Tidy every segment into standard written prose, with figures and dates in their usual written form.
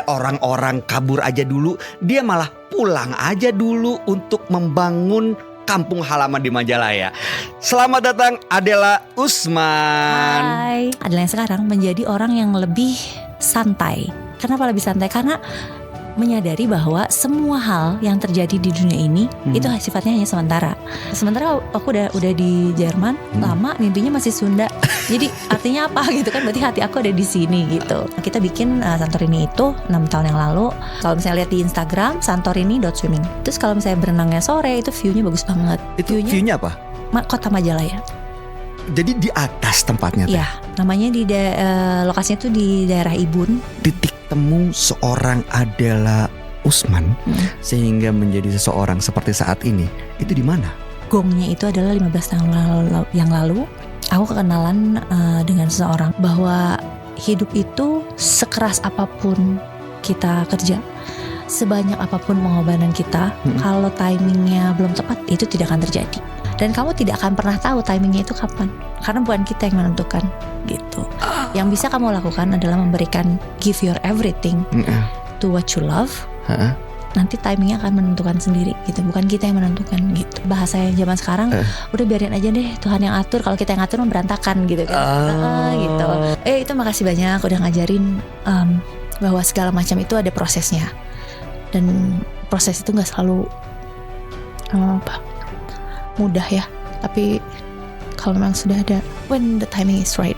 Orang-orang kabur aja dulu, dia malah pulang aja dulu untuk membangun kampung halaman di Majalaya. Selamat datang Adela Usman. Hai. Adela yang sekarang menjadi orang yang lebih santai. Kenapa lebih santai? Karena menyadari bahwa semua hal yang terjadi di dunia ini itu sifatnya hanya sementara. Sementara aku udah di Jerman lama, mimpinya masih Sunda. Jadi artinya apa gitu kan? Berarti hati aku ada di sini gitu. Kita bikin Santorini itu 6 tahun yang lalu. Kalau misalnya lihat di Instagram santorini.swimming. Terus kalau misalnya berenangnya sore itu view-nya bagus banget. Itu view-nya apa? Kota Majalaya. Jadi di atas tempatnya. Iya, namanya di lokasinya tuh di daerah Ibun. Titik temu seorang Adela Usman sehingga menjadi seseorang seperti saat ini itu di mana? Gongnya itu adalah 15 tahun yang lalu aku kenalan dengan seseorang bahwa hidup itu sekeras apapun kita kerja, sebanyak apapun pengorbanan kita, kalau timingnya belum tepat itu tidak akan terjadi. Dan kamu tidak akan pernah tahu timingnya itu kapan, karena bukan kita yang menentukan gitu. Yang bisa kamu lakukan adalah memberikan give your everything to what you love. Nanti timingnya akan menentukan sendiri gitu, bukan kita yang menentukan gitu. Bahasa yang zaman sekarang udah biarin aja deh, Tuhan yang atur, kalau kita yang ngatur berantakan gitu kan. Gitu. Itu makasih banyak udah ngajarin bahwa segala macam itu ada prosesnya. Dan proses itu gak selalu mudah ya, tapi kalau memang sudah ada when the timing is right,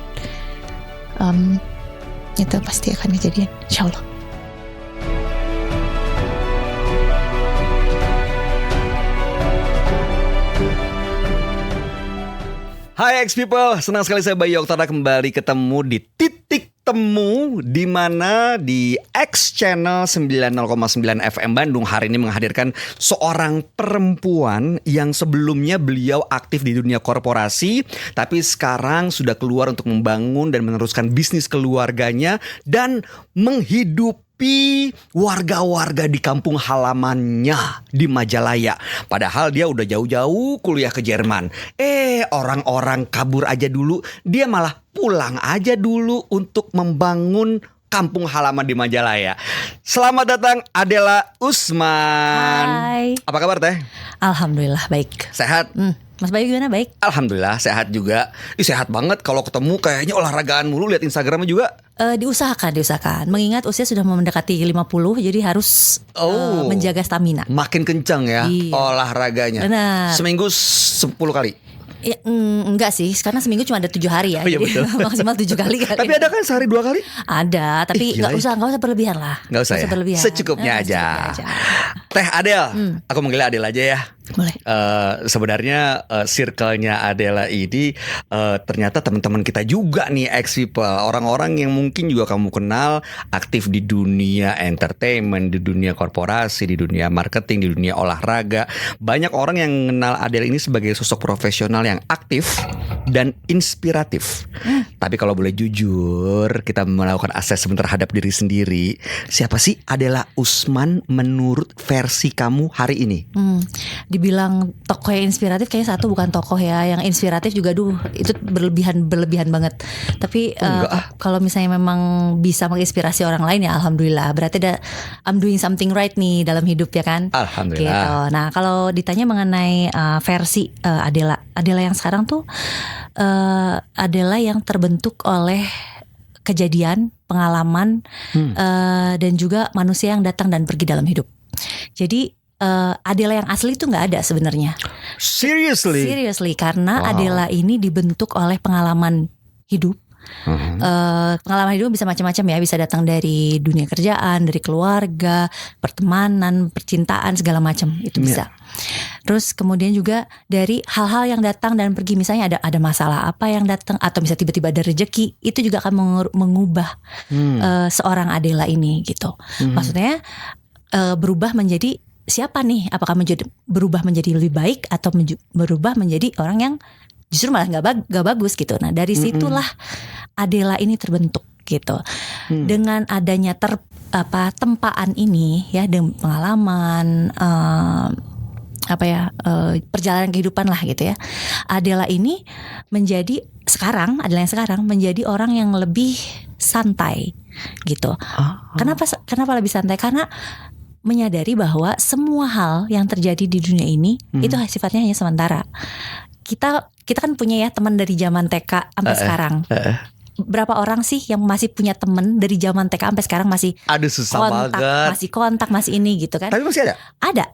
itu pasti akan kejadian, insyaallah. Hai X People, senang sekali saya Bayu Oktada kembali ketemu di titik temu di mana di X Channel 90,9 FM Bandung hari ini menghadirkan seorang perempuan yang sebelumnya beliau aktif di dunia korporasi, tapi sekarang sudah keluar untuk membangun dan meneruskan bisnis keluarganya dan menghidupi warga-warga di kampung halamannya di Majalaya. Padahal dia udah jauh-jauh kuliah ke Jerman. Orang-orang kabur aja dulu, dia malah pulang aja dulu untuk membangun kampung halaman di Majalaya. Selamat datang Adela Usman. Hai. Apa kabar teh? Alhamdulillah baik. Sehat? Mas Bayu gimana, baik? Alhamdulillah sehat juga. Sehat banget kalau ketemu kayaknya olahragaan mulu, lihat Instagramnya juga. Diusahakan. Mengingat usia sudah mendekati 50, jadi harus menjaga stamina. Makin kencang ya olahraganya. Benar. Seminggu 10 kali. Ya, enggak sih, karena seminggu cuma ada 7 hari ya. Oh, iya, betul. Maksimal 7 kali. Tapi ada kan sehari 2 kali? Ada, tapi nggak usah berlebihan lah. Nggak usah ya? Berlebihan. Secukupnya aja. Teh Adel, aku manggilnya Adel aja ya. Boleh. Sebenarnya circle-nya Adela ini ternyata teman-teman kita juga nih, X People. Orang-orang yang mungkin juga kamu kenal, aktif di dunia entertainment, di dunia korporasi, di dunia marketing, di dunia olahraga. Banyak orang yang kenal Adela ini sebagai sosok profesional yang aktif dan inspiratif. Tapi kalau boleh jujur, kita melakukan assessment terhadap diri sendiri. Siapa sih Adela Usman menurut versi kamu hari ini? Dibilang tokoh yang inspiratif, kayaknya satu bukan tokoh ya. Yang inspiratif juga itu berlebihan banget. Tapi kalau misalnya memang bisa menginspirasi orang lain ya alhamdulillah. Berarti I'm doing something right nih dalam hidup ya kan. Alhamdulillah gitu. Nah kalau ditanya mengenai versi Adela yang sekarang tuh Adela yang terbentuk oleh kejadian, pengalaman dan juga manusia yang datang dan pergi dalam hidup. Jadi Adela yang asli itu nggak ada sebenarnya. Seriously, karena Adela ini dibentuk oleh pengalaman hidup. Pengalaman hidup bisa macam-macam ya, bisa datang dari dunia kerjaan, dari keluarga, pertemanan, percintaan, segala macam itu bisa. Terus kemudian juga dari hal-hal yang datang dan pergi, misalnya ada masalah apa yang datang atau bisa tiba-tiba ada rezeki, itu juga akan mengubah seorang Adela ini gitu. Maksudnya berubah menjadi siapa nih? Apakah berubah menjadi lebih baik atau berubah menjadi orang yang justru malah nggak bagus gitu. Nah dari situlah Adela ini terbentuk gitu. Dengan adanya tempaan ini ya, dengan pengalaman perjalanan kehidupan lah gitu ya. Adela ini Adela yang sekarang menjadi orang yang lebih santai. gitu. Oh. Kenapa lebih santai? Karena menyadari bahwa semua hal yang terjadi di dunia ini itu sifatnya hanya sementara. Kita kan punya ya teman dari zaman TK sampai sekarang. Berapa orang sih yang masih punya teman dari zaman TK sampai sekarang masih Aduh susah banget. masih kontak, masih ini gitu kan? Tapi masih ada?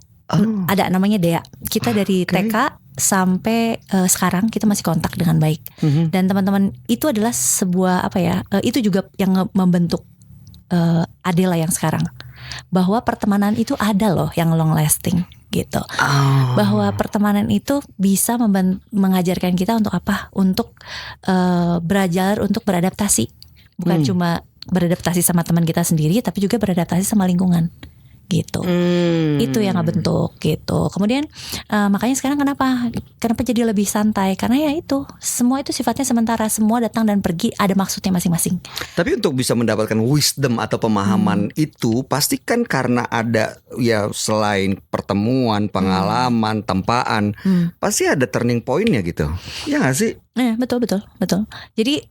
Ada namanya Dea. Kita dari TK sampai sekarang kita masih kontak dengan baik. Dan teman-teman itu adalah sebuah itu juga yang membentuk Adela yang sekarang. Bahwa pertemanan itu ada loh yang long lasting gitu. Bahwa pertemanan itu bisa mengajarkan kita untuk apa? Untuk belajar untuk beradaptasi. Bukan cuma beradaptasi sama teman kita sendiri, tapi juga beradaptasi sama lingkungan. Gitu. Itu yang ngebentuk gitu. Kemudian makanya sekarang kenapa jadi lebih santai? Karena ya itu, semua itu sifatnya sementara, semua datang dan pergi, ada maksudnya masing-masing. Tapi untuk bisa mendapatkan wisdom atau pemahaman itu pasti kan karena ada ya selain pertemuan, pengalaman, tempaan, pasti ada turning point-nya gitu. Ya nggak sih? Betul. Jadi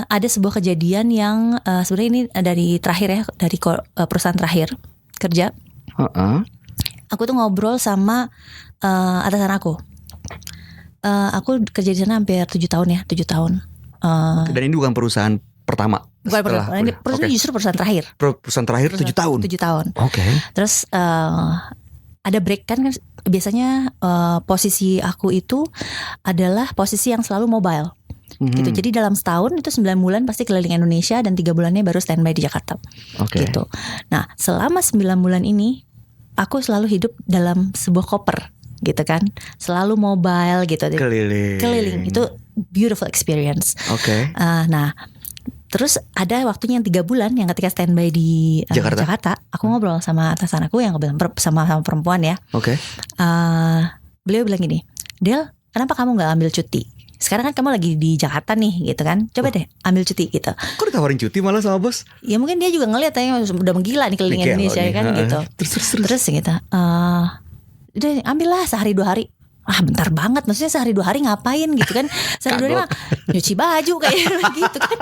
ada sebuah kejadian yang sebenarnya ini dari terakhir ya, dari perusahaan terakhir kerja. Aku tuh ngobrol sama atasan aku. Aku kerja di sana hampir 7 tahun ya, 7 tahun. Dan ini bukan perusahaan pertama. Bukan perusahaan, ini justru perusahaan terakhir. Perusahaan terakhir 7 tahun. 7 tahun. Oke. Terus ada break kan biasanya posisi aku itu adalah posisi yang selalu mobile. Gitu. Jadi dalam setahun itu 9 bulan pasti keliling Indonesia dan 3 bulannya baru standby di Jakarta. Gitu. Nah, selama 9 bulan ini aku selalu hidup dalam sebuah koper gitu kan. Selalu mobile gitu. Keliling. Itu beautiful experience. Nah, terus ada waktunya yang 3 bulan yang ketika standby di Jakarta, aku ngobrol sama atasan aku yang sama perempuan ya. Beliau bilang gini, Del, kenapa kamu gak ambil cuti? Sekarang kan kamu lagi di Jakarta nih gitu kan. Coba deh ambil cuti gitu. Kok ditawarin cuti malah sama bos? Ya mungkin dia juga ngeliat ya udah menggila nih keliling Indonesia kan gitu. Terus gitu. Udah ambillah sehari 2 hari. Bentar banget, maksudnya sehari 2 hari ngapain gitu kan. Sehari 2 hari mah nyuci baju kayak gitu kan.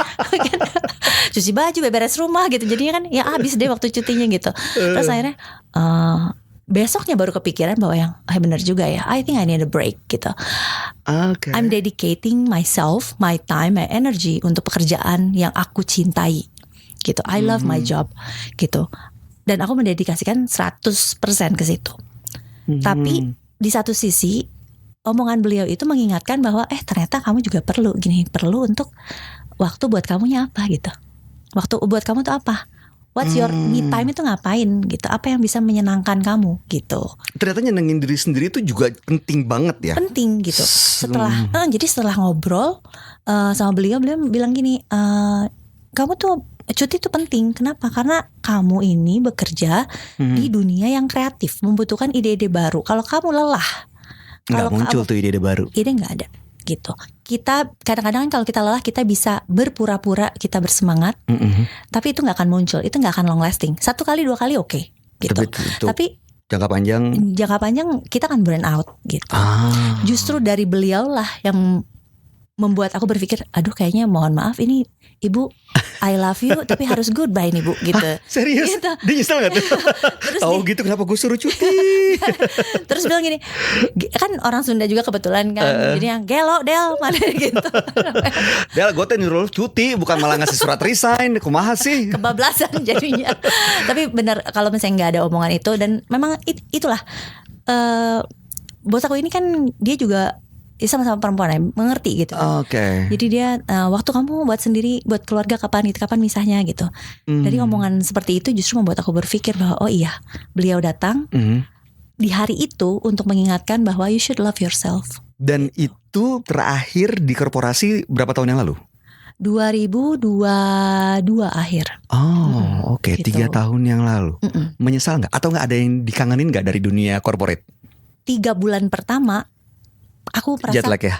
Cuci baju, beres rumah gitu. Jadinya kan ya habis deh waktu cutinya gitu. Terus akhirnya besoknya baru kepikiran bahwa yang benar juga ya, I think I need a break gitu. I'm dedicating myself, my time, my energy untuk pekerjaan yang aku cintai gitu. I love my job gitu. Dan aku mendedikasikan 100% ke situ. Tapi di satu sisi omongan beliau itu mengingatkan bahwa ternyata kamu juga perlu untuk waktu buat kamunya apa gitu. Waktu buat kamu tuh apa? What's your me time itu ngapain gitu? Apa yang bisa menyenangkan kamu gitu? Ternyata nyenengin diri sendiri itu juga penting banget ya. Penting gitu. Jadi setelah ngobrol sama beliau bilang gini, kamu tuh cuti itu penting. Kenapa? Karena kamu ini bekerja di dunia yang kreatif, membutuhkan ide-ide baru. Kalau kamu lelah, nggak muncul tuh ide-ide baru. Ide nggak ada. Gitu. Kita kadang-kadang kalau kita lelah kita bisa berpura-pura kita bersemangat, tapi itu nggak akan muncul, itu nggak akan long lasting. 1 kali 2 kali oke, gitu. Tapi jangka panjang kita akan burn out gitu. Justru dari beliau lah yang membuat aku berpikir, aduh kayaknya mohon maaf ini ibu, I love you tapi harus goodbye nih bu gitu. Serius? Gitu. Dia nyesel gak tuh? Tahu gitu kenapa gue suruh cuti? Terus bilang gini, kan orang Sunda juga kebetulan kan, jadi yang gelo Del mana gitu. Del, gue tuh nyuruh cuti bukan malah ngasih surat resign. Kumaha sih? Kebablasan jadinya. Tapi benar kalau misalnya nggak ada omongan itu, dan memang itulah bos aku ini kan dia juga sama-sama perempuan ya, mengerti gitu. Jadi dia waktu kamu buat sendiri, buat keluarga kapan misahnya gitu. Dari omongan seperti itu justru membuat aku berpikir bahwa oh iya, beliau datang di hari itu untuk mengingatkan bahwa you should love yourself. Dan itu terakhir di korporasi berapa tahun yang lalu? 2022 akhir. Oke. 3 tahun yang lalu. Menyesal nggak? Atau nggak ada yang dikangenin nggak dari dunia corporate? 3 bulan pertama aku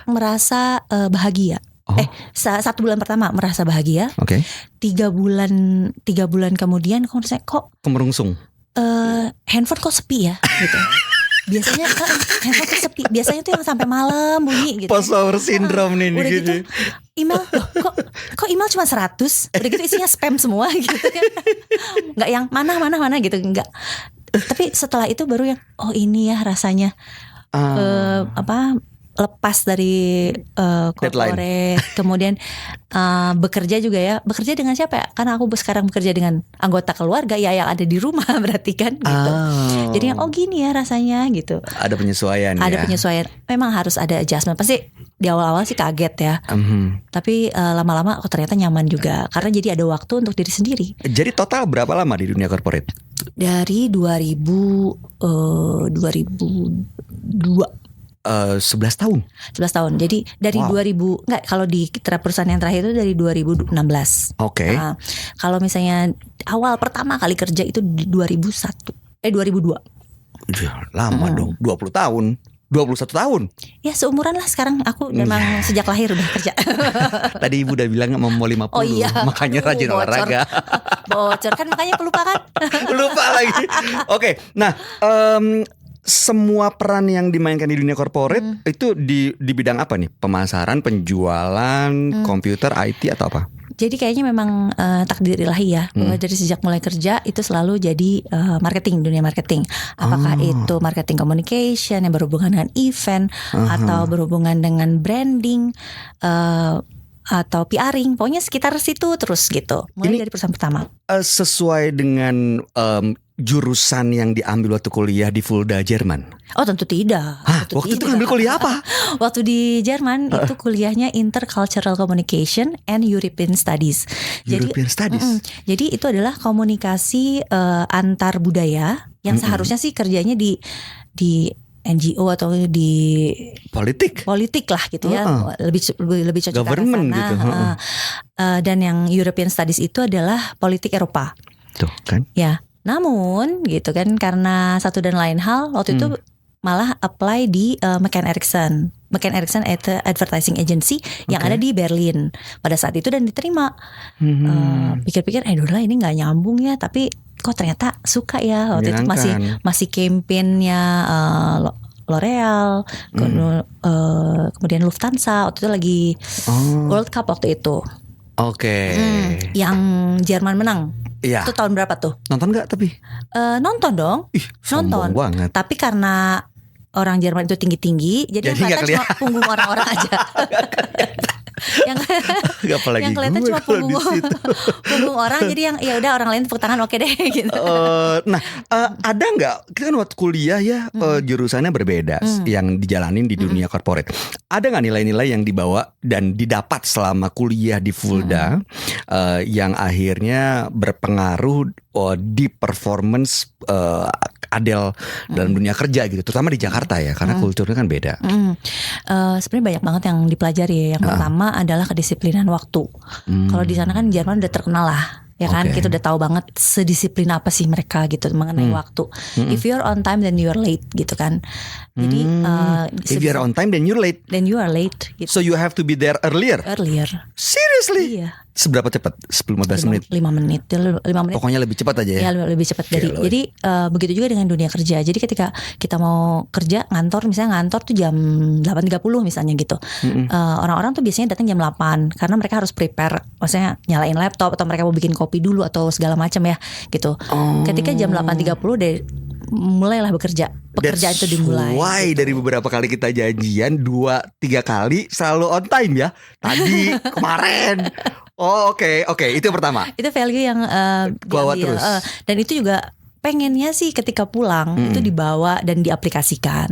merasa bahagia. 1 bulan pertama merasa bahagia. 3 bulan kemudian kok kemerungsung. Handphone kok sepi ya gitu. biasanya handphone tuh sepi. Biasanya tuh yang sampai malam bunyi gitu. Post hour syndrome nih Udah gitu. gitu email loh, kok email cuma 100. Udah gitu isinya spam semua gitu kan. Nggak yang mana gitu, enggak. Tapi setelah itu baru yang oh ini ya rasanya lepas dari corporate, kemudian bekerja juga ya. Bekerja dengan siapa ya? Karena aku sekarang bekerja dengan anggota keluarga ya yang ada di rumah berarti kan gitu. Jadi yang gini ya rasanya gitu. Ada penyesuaian ya. Ada penyesuaian. Memang harus ada adjustment. Pasti di awal-awal sih kaget ya. Tapi lama-lama ternyata nyaman juga. Karena jadi ada waktu untuk diri sendiri. Jadi total berapa lama di dunia corporate? Dari 2002. 11 tahun. 11 tahun. Jadi dari 2000 enggak, kalau di perusahaan yang terakhir itu dari 2016. Oke. Nah, kalau misalnya awal pertama kali kerja itu di 2002. Lama dong, 20 tahun. 21 tahun. Ya seumuran lah sekarang aku memang sejak lahir udah kerja. Tadi ibu udah bilang mau 50. Oh iya. Makanya rajin Bocor. olahraga. Bocor kan makanya pelupa kan. Lupa lagi. Oke, nah semua peran yang dimainkan di dunia corporate itu di bidang apa nih? Pemasaran, penjualan, komputer, IT atau apa? Jadi kayaknya memang takdir ilahi ya. Dari sejak mulai kerja itu selalu jadi marketing, dunia marketing. Apakah itu marketing communication yang berhubungan dengan event atau berhubungan dengan branding atau PRing. Pokoknya sekitar situ terus gitu. Mulai dari perusahaan pertama. Sesuai dengan jurusan yang diambil waktu kuliah di Fulda, Jerman? Oh tentu tidak. Waktu itu ngambil kuliah apa? Waktu di Jerman itu kuliahnya Intercultural Communication and European Studies. European Studies. Jadi itu adalah komunikasi antar budaya yang seharusnya sih kerjanya di NGO atau di politik lah gitu ya, lebih cocok government ke sana. gitu. Dan yang European Studies itu adalah politik Eropa. Tuh kan? Ya. Namun gitu kan karena satu dan lain hal waktu itu malah apply di McCann Erickson Advertising Agency yang ada di Berlin pada saat itu dan diterima. Pikir-pikir udahlah ini nggak nyambung ya, tapi kok ternyata suka ya. Waktu itu masih campaignnya L'Oreal, kemudian Lufthansa waktu itu lagi World Cup waktu itu. Oke. Yang Jerman menang. Iya. Itu tahun berapa tuh? Nonton gak tapi? Nonton dong. Nonton banget. Tapi karena orang Jerman itu tinggi-tinggi, jadi yang kelihatan cuma punggung orang-orang aja. yang kelihatan cuma punggung orang, jadi yang ya udah orang lain tepuk tangan oke deh gitu. Nah, ada nggak? Kita kan waktu kuliah ya jurusannya berbeda yang dijalanin di dunia corporate. Ada nggak nilai-nilai yang dibawa dan didapat selama kuliah di Fulda yang akhirnya berpengaruh di performance Adele dalam dunia kerja gitu, terutama di Jakarta ya, karena kulturnya kan beda. Sebenarnya banyak banget yang dipelajari ya. Yang pertama adalah kedisiplinan waktu. Kalau di sana kan Jerman udah terkenal lah. Ya kan, kita udah tahu banget sedisiplin apa sih mereka gitu mengenai waktu. If you're on time then you're late gitu kan. Jadi if you're on time then you're late. Then you are late gitu. So you have to be there earlier. Seriously? Iya. Seberapa cepat? 10-15 menit? 5 menit. Pokoknya lebih cepat aja ya? Ya lebih cepat dari. Jadi begitu juga dengan dunia kerja. Jadi ketika kita mau kerja misalnya ngantor tuh jam 8.30 misalnya gitu. Orang-orang tuh biasanya datang jam 8 karena mereka harus prepare. Maksudnya nyalain laptop atau mereka mau bikin kopi dulu atau segala macam ya gitu. Ketika jam 8.30 mulailah bekerja. Pekerjaan itu dimulai. Why gitu. Dari beberapa kali kita janjian 2-3 kali selalu on time ya. Tadi kemarin. Oke, itu yang pertama. Itu value yang bawa terus. Dan itu juga pengennya sih ketika pulang itu dibawa dan diaplikasikan.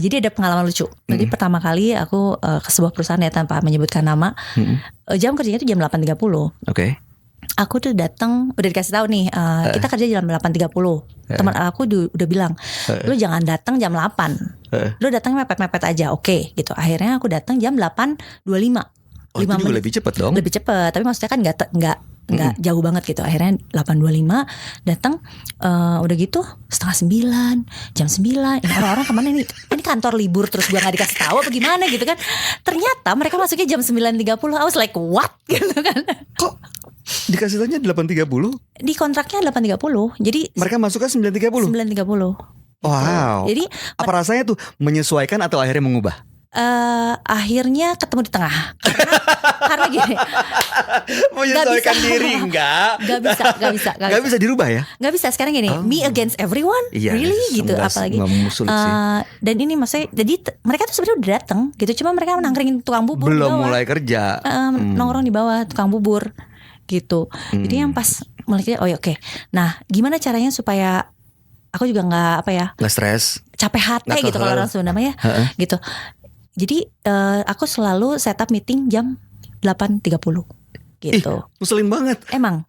Jadi ada pengalaman lucu. Jadi pertama kali aku ke sebuah perusahaan ya tanpa menyebutkan nama. Jam kerjanya itu jam 8.30. Oke. Aku tuh datang udah dikasih tahu nih kita kerja jam 8.30. Teman aku udah bilang lu jangan datang jam 8. Lu datang mepet-mepet aja. Oke, gitu. Akhirnya aku datang jam 8.25. 5 itu juga lebih cepat dong. Lebih cepat, tapi maksudnya kan nggak jauh banget gitu. Akhirnya 8.25 datang, udah gitu 8:30, jam 9. Ini orang-orang kemana nih? Ini kantor libur terus gua nggak dikasih tahu apa gimana gitu kan? Ternyata mereka masuknya jam 9.30. I was like what gitu kan? Kok dikasih tahunya 8.30? Di kontraknya 8.30. Jadi mereka masuknya 9.30. Wow. Jadi Apa rasanya tuh, menyesuaikan atau akhirnya mengubah? akhirnya ketemu di tengah karena gini, Menyesuaikan bisa. diri enggak? Gak bisa dirubah ya? nggak bisa sekarang gini, me against everyone, Iya, really gitu, enggak, apalagi enggak sulit sih. dan ini maksudnya jadi mereka tuh sebenarnya udah datang gitu, cuma mereka nangkringin tukang bubur di Belum bawah. mulai kerja. Nongkrong di bawah tukang bubur gitu. Jadi yang pas mulai oh ya oke. Nah, gimana caranya supaya aku juga nggak apa ya, Nggak stres. capek hati Nggak gitu kalau orang Sunda namanya gitu. Jadi aku selalu setup meeting jam 8.30 gitu. Ngeselin banget. Emang.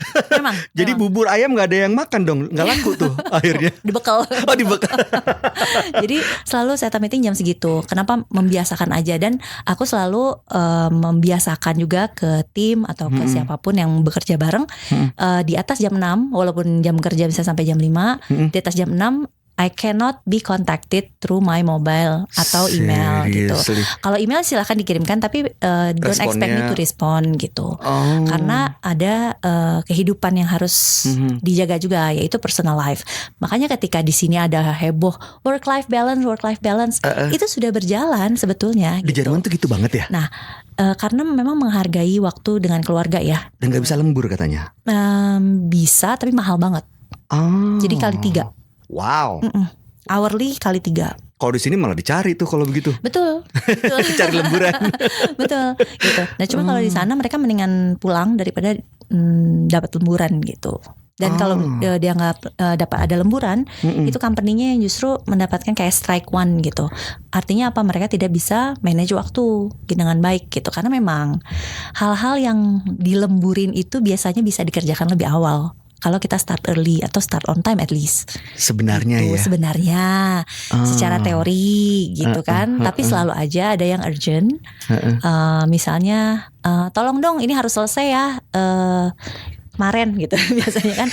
Jadi bubur ayam nggak ada yang makan dong, nggak laku tuh akhirnya. dibekal. Oh, dibekal. Jadi selalu setup meeting jam segitu. Kenapa? Membiasakan aja, dan aku selalu membiasakan juga ke tim atau ke siapapun yang bekerja bareng di atas jam 6, walaupun jam kerja bisa sampai jam 5, di atas jam 6 I cannot be contacted through my mobile atau email gitu. Kalau email silahkan dikirimkan, tapi don't expect me to respond gitu. Karena ada kehidupan yang harus dijaga juga, yaitu personal life. Makanya ketika di sini ada heboh work life balance, itu sudah berjalan sebetulnya. Di gitu. Jerman tuh gitu banget ya. Nah, karena memang menghargai waktu dengan keluarga ya. Dan nggak bisa lembur katanya. Bisa, tapi mahal banget. Jadi kali 3. Wow. Hourly kali 3. Kalau di sini malah dicari tuh kalau begitu. Betul. Cari lemburan. Betul gitu. Nah cuma kalau di sana mereka mendingan pulang daripada dapat lemburan gitu. Dan kalau dia nggak dapat ada lemburan, itu company-nya yang justru mendapatkan kayak strike one gitu. Artinya apa? Mereka tidak bisa manage waktu dengan baik gitu. Karena memang hal-hal yang dilemburin itu biasanya bisa dikerjakan lebih awal. Kalau kita start early atau start on time at least. Sebenarnya gitu, ya. Sebenarnya secara teori gitu kan. Tapi selalu aja ada yang urgent. Misalnya tolong dong ini harus selesai ya kemarin gitu biasanya kan.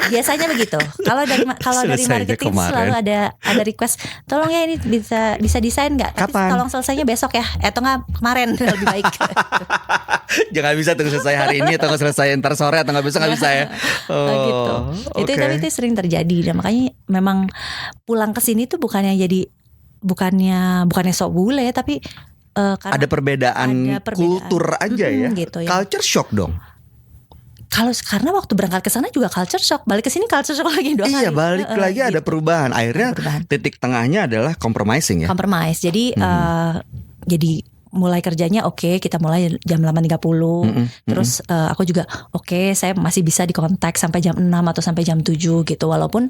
Biasanya begitu. Kalau dari marketing selalu ada request, tolong ya ini bisa desain nggak? Tapi kapan? Tolong selesainya besok ya. Atau nggak kemarin lebih baik. Jangan bisa tunggu selesai hari ini atau selesai ntar sore atau nggak bisa, nggak bisa ya. Gitu. Okay. Itu sering terjadi. Dan makanya memang pulang ke sini tuh bukannya sok bule, tapi karena ada perbedaan kultur aja ya. Gitu ya. Culture shock dong. Karena waktu berangkat ke sana juga culture shock, balik ke sini culture shock lagi 2 kali. Iya, balik lagi gitu. Ada perubahan. Akhirnya titik tengahnya adalah compromising ya. Compromise. Jadi jadi mulai kerjanya kita mulai jam 8.30. Terus aku juga saya masih bisa dikontak sampai jam 6 atau sampai jam 7 gitu. Walaupun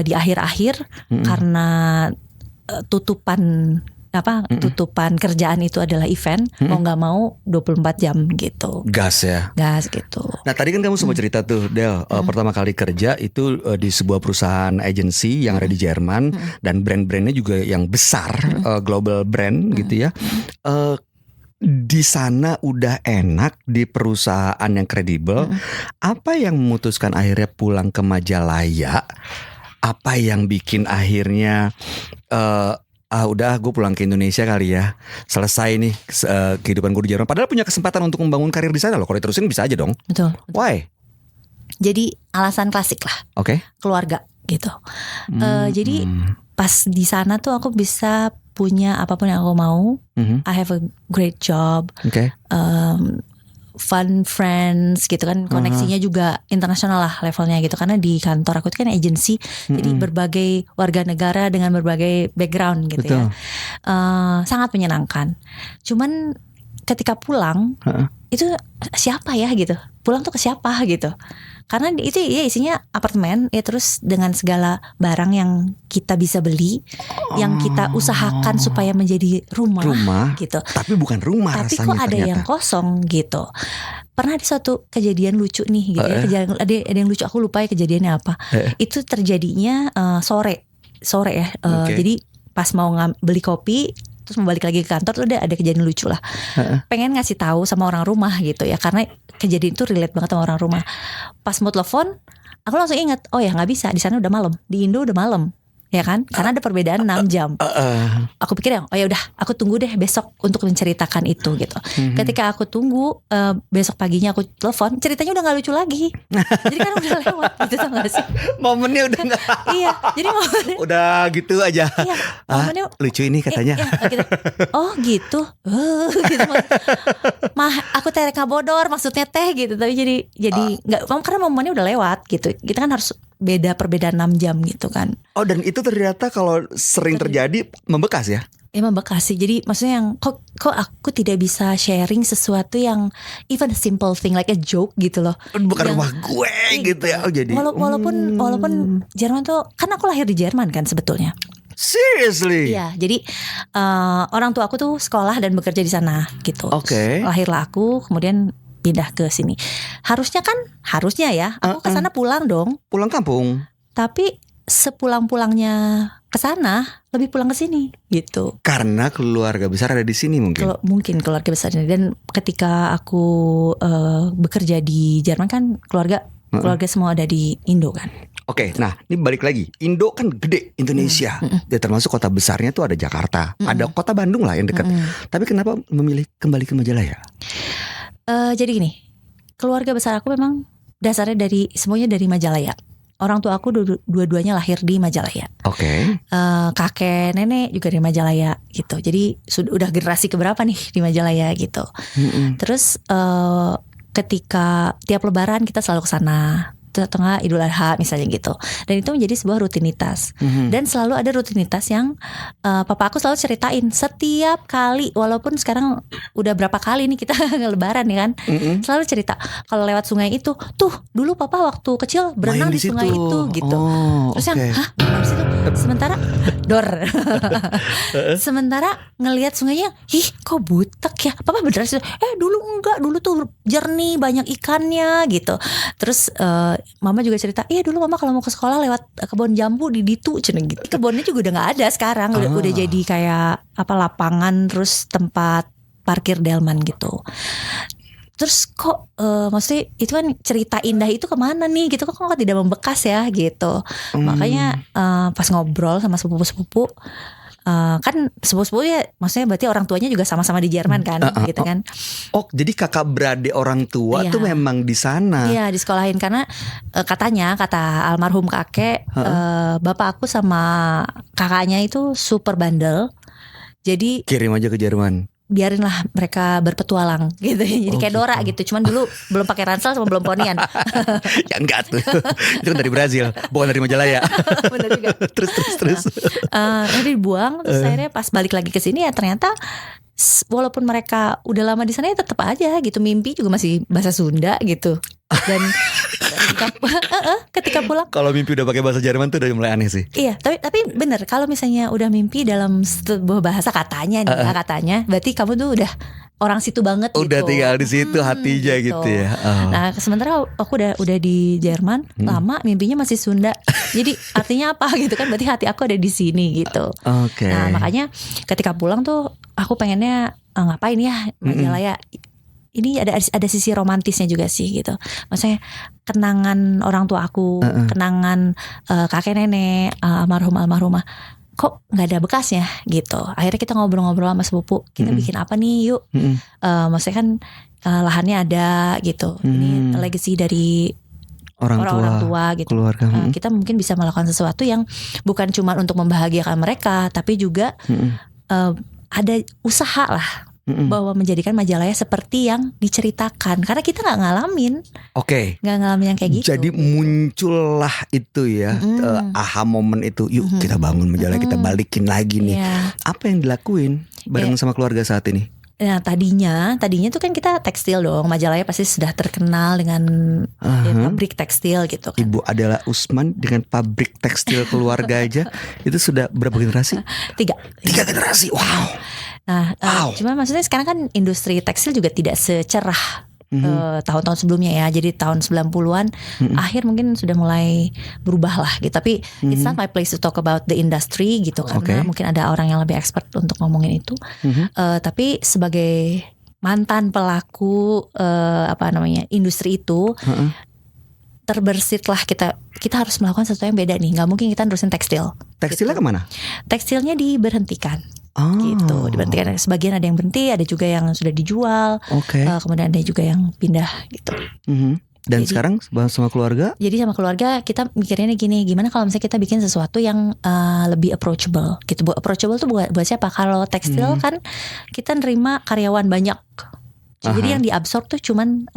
di akhir-akhir karena tutupan kerjaan itu adalah event, mau nggak mau 24 jam gitu. Gas gitu. Nah tadi kan kamu sempat cerita tuh Del, pertama kali kerja itu di sebuah perusahaan agency yang ada di Jerman, dan brand-brandnya juga yang besar, global brand gitu ya. Di sana udah enak, di perusahaan yang kredibel. Apa yang memutuskan akhirnya pulang ke Majalaya? Apa yang bikin akhirnya udah gue pulang ke Indonesia kali ya, selesai nih kehidupan gue di Jerman. Padahal punya kesempatan untuk membangun karir di sana loh. Kalau diterusin bisa aja dong. Betul. Why? Jadi alasan klasik lah. Keluarga gitu. Jadi pas di sana tuh aku bisa punya apapun yang aku mau. I have a great job. Fun friends gitu kan, koneksinya juga internasional lah levelnya gitu, karena di kantor aku itu kan agency, jadi berbagai warga negara dengan berbagai background gitu. Betul. Ya sangat menyenangkan. Cuman ketika pulang itu siapa ya gitu, pulang tuh ke siapa gitu, karena itu ya isinya apartemen ya, terus dengan segala barang yang kita bisa beli, yang kita usahakan supaya menjadi rumah gitu. Tapi bukan rumah, tapi rasanya kok ada ternyata yang kosong gitu. Pernah ada suatu kejadian lucu nih gitu ya, ada yang lucu, aku lupa ya kejadiannya apa. Itu terjadinya sore ya. Jadi pas mau beli kopi terus mau balik lagi ke kantor tuh ada kejadian lucu lah. Pengen ngasih tahu sama orang rumah gitu ya, karena kejadian itu relate banget sama orang rumah. Pas mau telepon, aku langsung ingat, oh ya nggak bisa, di sana udah malam, di Indo udah malam. ya kan? Karena ada perbedaan 6 jam. Aku pikir oh ya udah, aku tunggu deh besok untuk menceritakan itu gitu. Ketika aku tunggu besok paginya aku telepon, ceritanya udah nggak lucu lagi. Jadi kan udah lewat gitu, tau gak sih? Momennya udah nggak. Iya, jadi momennya Udah gitu aja. iya, momennya Lucu ini katanya. gitu. Oh gitu, gitu. Aku teh reka bodor maksudnya teh gitu, tapi jadi nggak, karena momennya udah lewat gitu. Kita kan harus perbedaan 6 jam gitu kan. Oh, dan itu ternyata kalau sering terjadi membekas ya? Ya membekas sih. Jadi maksudnya yang kok aku tidak bisa sharing sesuatu yang even a simple thing like a joke gitu loh. Bukan Yang- rumah gue gitu ya. Oh jadi. walaupun Jerman tuh kan aku lahir di Jerman kan sebetulnya. Seriously? Iya, jadi orang tua aku tuh sekolah dan bekerja di sana gitu. Oke. Lahirlah aku, kemudian pindah ke sini. Harusnya ya, aku ke sana pulang dong. Pulang kampung. Tapi sepulang-pulangnya ke sana, lebih pulang ke sini gitu. Karena keluarga besar ada di sini mungkin. Mungkin keluarga besar ini. Dan ketika aku bekerja di Jerman kan keluarga semua ada di Indo kan. Oke, nah ini balik lagi. Indo kan gede, Indonesia. Ya, termasuk kota besarnya tuh ada Jakarta, ada kota Bandung lah yang dekat. Tapi kenapa memilih kembali ke Majalaya? Jadi gini, keluarga besar aku memang dasarnya semuanya dari Majalaya. Orang tua aku dua-duanya lahir di Majalaya. Oke. Kakek nenek juga dari Majalaya gitu. Jadi udah generasi keberapa nih di Majalaya gitu. Terus ketika tiap Lebaran kita selalu ke sana. Tengah Idul Adha misalnya gitu. Dan itu menjadi sebuah rutinitas. Dan selalu ada rutinitas yang papa aku selalu ceritain setiap kali, walaupun sekarang udah berapa kali nih kita Lebaran ya kan. Selalu cerita kalau lewat sungai itu, tuh dulu papa waktu kecil berenang Main di sungai situ. itu gitu. Oh, Terus oke. yang berenang di situ. Sementara sementara ngelihat sungainya, kok butek ya. Papa beneran sih, dulu enggak, dulu tuh jernih, banyak ikannya gitu. Terus mama juga cerita, dulu mama kalau mau ke sekolah lewat kebun jambu di Ditu ceneng gitu. Kebunnya juga udah nggak ada sekarang, udah jadi kayak lapangan terus tempat parkir delman gitu. Terus kok maksudnya itu kan cerita indah itu kemana nih gitu, kok tidak membekas ya gitu. Makanya pas ngobrol sama sepupu-sepupu, kan sepupu-sepupu ya maksudnya berarti orang tuanya juga sama-sama di Jerman kan gitu kan. Oh, jadi kakak beradik orang tua Iya. tuh memang di sana. Iya, disekolahin karena kata almarhum kakek, bapak aku sama kakaknya itu super bandel. Jadi Kirim aja ke Jerman. biarinlah mereka berpetualang gitu. Jadi kayak Dora gitu. Cuman dulu belum pakai ransel sama belum ponian. Ya enggak tuh. Itu kan dari Brazil, bukan dari Majalaya. Bener juga. Terus. Jadi dibuang, terus akhirnya pas balik lagi ke sini ya ternyata walaupun mereka udah lama di sana ya tetap aja gitu, mimpi juga masih bahasa Sunda gitu. Dan ketika pulang, Kalau mimpi udah pakai bahasa Jerman tuh udah mulai aneh sih. iya, tapi bener kalau misalnya udah mimpi dalam sebuah bahasa katanya nih, katanya berarti kamu tuh udah orang situ banget gitu. Udah tinggal di situ hatinya gitu ya. Oh. Nah, sementara aku udah di Jerman lama, mimpinya masih Sunda. Jadi artinya apa gitu kan? Berarti hati aku ada di sini gitu. Oke. Nah, makanya ketika pulang tuh aku pengennya ngapain ya Majalaya. Ini ada sisi romantisnya juga sih gitu. Maksudnya kenangan orang tua aku, kenangan kakek nenek, almarhumah, kok nggak ada bekasnya gitu. Akhirnya kita ngobrol-ngobrol sama sepupu, kita bikin apa nih yuk. Maksudnya kan lahannya ada gitu. Ini legacy dari orang tua gitu. Keluarga. Kita mungkin bisa melakukan sesuatu yang bukan cuma untuk membahagiakan mereka, tapi juga ada usaha lah bahwa menjadikan Majalaya seperti yang diceritakan, karena kita nggak ngalamin. Oke. Nggak ngalamin yang kayak gitu. Jadi muncullah itu ya, aha momen itu. Yuk kita bangun Majalaya, kita balikin lagi nih. Iya. Apa yang dilakuin bareng sama keluarga saat ini? Nah tadinya tuh kan kita tekstil dong. Majalaya pasti sudah terkenal dengan pabrik tekstil gitu kan. Ibu adalah Usman dengan pabrik tekstil keluarga aja. Itu sudah berapa generasi? 3 generasi. Wow. Nah, cuma maksudnya sekarang kan industri tekstil juga tidak secerah tahun-tahun sebelumnya ya. Jadi tahun 90-an akhir mungkin sudah mulai berubah lah gitu. Tapi it's not my place to talk about the industry gitu, karena mungkin ada orang yang lebih expert untuk ngomongin itu. Tapi sebagai mantan pelaku industri itu, terbersit lah, kita harus melakukan sesuatu yang beda nih. Nggak mungkin kita nerusin tekstil. Tekstilnya gitu. kemana? Tekstilnya diberhentikan. Oh. Gitu, diberhentikan. Sebagian ada yang berhenti, ada juga yang sudah dijual. Oke. Kemudian ada juga yang pindah gitu. Dan Jadi- sekarang sama keluarga? Jadi sama keluarga kita mikirnya gini, gimana kalau misalnya kita bikin sesuatu yang lebih approachable gitu. Approachable tuh buat siapa? Kalau tekstil kan kita nerima karyawan banyak. Jadi Aha. yang diabsorb tuh cuman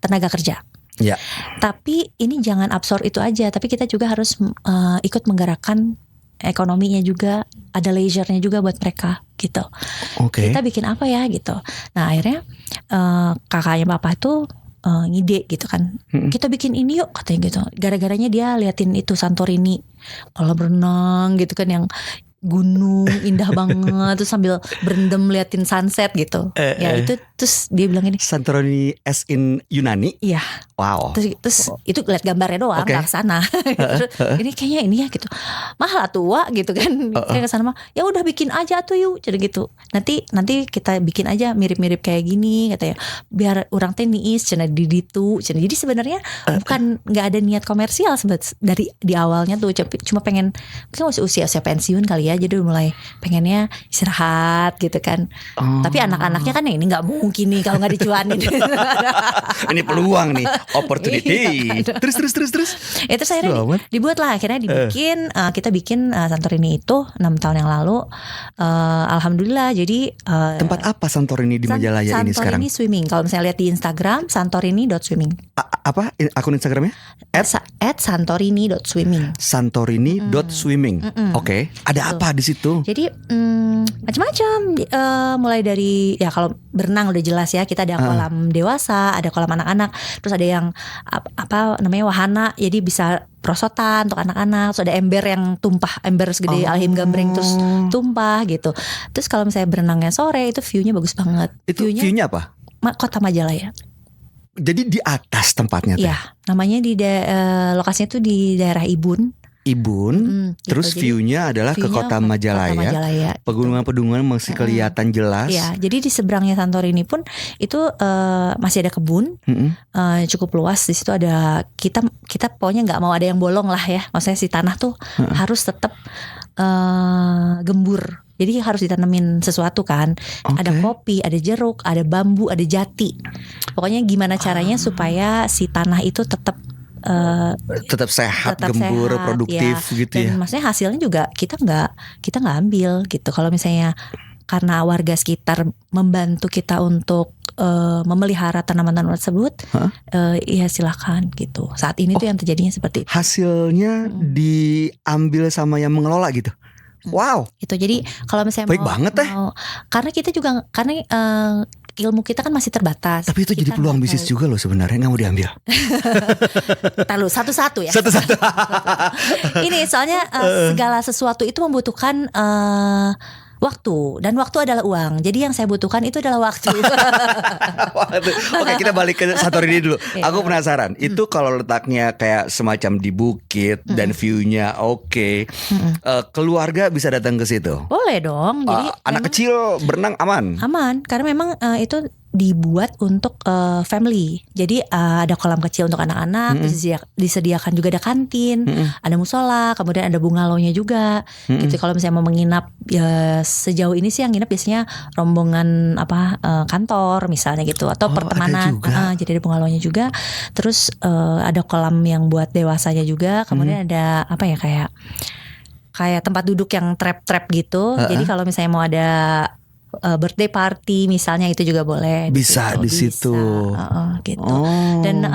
tenaga kerja. Ya. Tapi ini jangan absorb itu aja, tapi kita juga harus ikut menggerakkan ekonominya juga, ada leisure-nya juga buat mereka gitu. Oke. Kita bikin apa ya gitu. Nah akhirnya kakaknya papa tuh ngide gitu kan. Kita bikin ini yuk katanya gitu. Gara-garanya dia liatin itu Santorini, kolam renang gitu kan, yang gunung indah banget, terus sambil berendam liatin sunset gitu. Ya itu terus dia bilang ini, Santorini as in Yunani? iya. Wow. Terus itu lihat gambarnya doang, Oke. nggak kesana. Terus, ini kayaknya ini ya gitu, mahal tua gitu kan. Saya kesana mah, ya udah bikin aja tuh yuk, jadi gitu. Nanti kita bikin aja mirip-mirip kayak gini katanya, biar orang teh niis cenah di ditu. Jadi sebenarnya bukan nggak ada niat komersial dari di awalnya tuh, cuma pengen mungkin usia pensiun kali ya, jadi mulai pengennya istirahat gitu kan. Tapi anak-anaknya kan ini nggak mungkin nih kalau nggak dicuanin. Ini peluang nih, opportunity. Iya. Terus. Itu akhirnya Seru amat. dibuat lah, akhirnya dibikin. Kita bikin Santorini itu 6 tahun yang lalu. Alhamdulillah. Jadi Tempat apa Santorini di Majalaya ini sekarang? Santorini Swimming. Kalau misalnya lihat di Instagram Santorini.swimming. Apa akun Instagramnya? At Santorini.swimming. Santorini.swimming. Oke. Ada apa di situ? Jadi macam-macam. Mulai dari ya kalau berenang udah jelas ya, kita ada kolam dewasa, ada kolam anak-anak, terus ada yang apa namanya wahana, jadi bisa prosotan untuk anak-anak. Terus ada ember yang tumpah, ember segede alhim gambreng terus tumpah gitu. Terus kalau misalnya berenangnya sore itu view-nya bagus banget. Itu view-nya apa? Kota Majalaya. Jadi di atas tempatnya tuh. Iya, namanya lokasinya tuh di daerah Ibun. Terus Jadi view-nya adalah ke view-nya Kota Majalaya. Kota Majalaya. Pegunungan-pegunungan masih kelihatan jelas. Iya, jadi di seberangnya Santorini pun itu masih ada kebun, cukup luas. Di situ ada kita pokoknya nggak mau ada yang bolong lah ya. Maksudnya si tanah tuh harus tetap gembur. Jadi harus ditanemin sesuatu kan. Ada kopi, ada jeruk, ada bambu, ada jati. Pokoknya gimana caranya supaya si tanah itu tetap sehat, gembur, sehat, produktif ya. gitu ya. Dan maksudnya hasilnya juga kita nggak ambil gitu. Kalau misalnya karena warga sekitar membantu kita untuk memelihara tanaman-tanaman tersebut, ya silakan gitu. Saat ini tuh yang terjadinya seperti itu. Hasilnya diambil sama yang mengelola gitu. Wow. Gitu. Jadi kalau misalnya Baik banget, karena kita juga ilmu kita kan masih terbatas. Tapi itu jadi Kita peluang nggak bisnis tahu. juga loh sebenarnya, nggak mau diambil. Tahu satu-satu ya. Satu-satu. Ini soalnya segala sesuatu itu membutuhkan waktu, dan waktu adalah uang. Jadi yang saya butuhkan itu adalah waktu. Oke, kita balik ke Santorini dulu. Aku penasaran. Itu kalau letaknya kayak semacam di bukit dan view-nya oke, keluarga bisa datang ke situ. Boleh dong. Jadi Anak kecil berenang aman. aman, karena memang itu dibuat untuk family. Jadi ada kolam kecil untuk anak-anak, disediakan juga ada kantin, ada musola, kemudian ada bungalow-nya juga. Gitu. Kalau misalnya mau menginap, ya sejauh ini sih yang nginap biasanya rombongan kantor misalnya gitu, atau pertemanan. Jadi ada bungalow-nya juga. Terus ada kolam yang buat dewasanya juga. Kemudian ada apa ya, kayak tempat duduk yang trap gitu. Jadi kalau misalnya mau ada birthday party misalnya, itu juga boleh. Bisa di situ. Gitu. Dan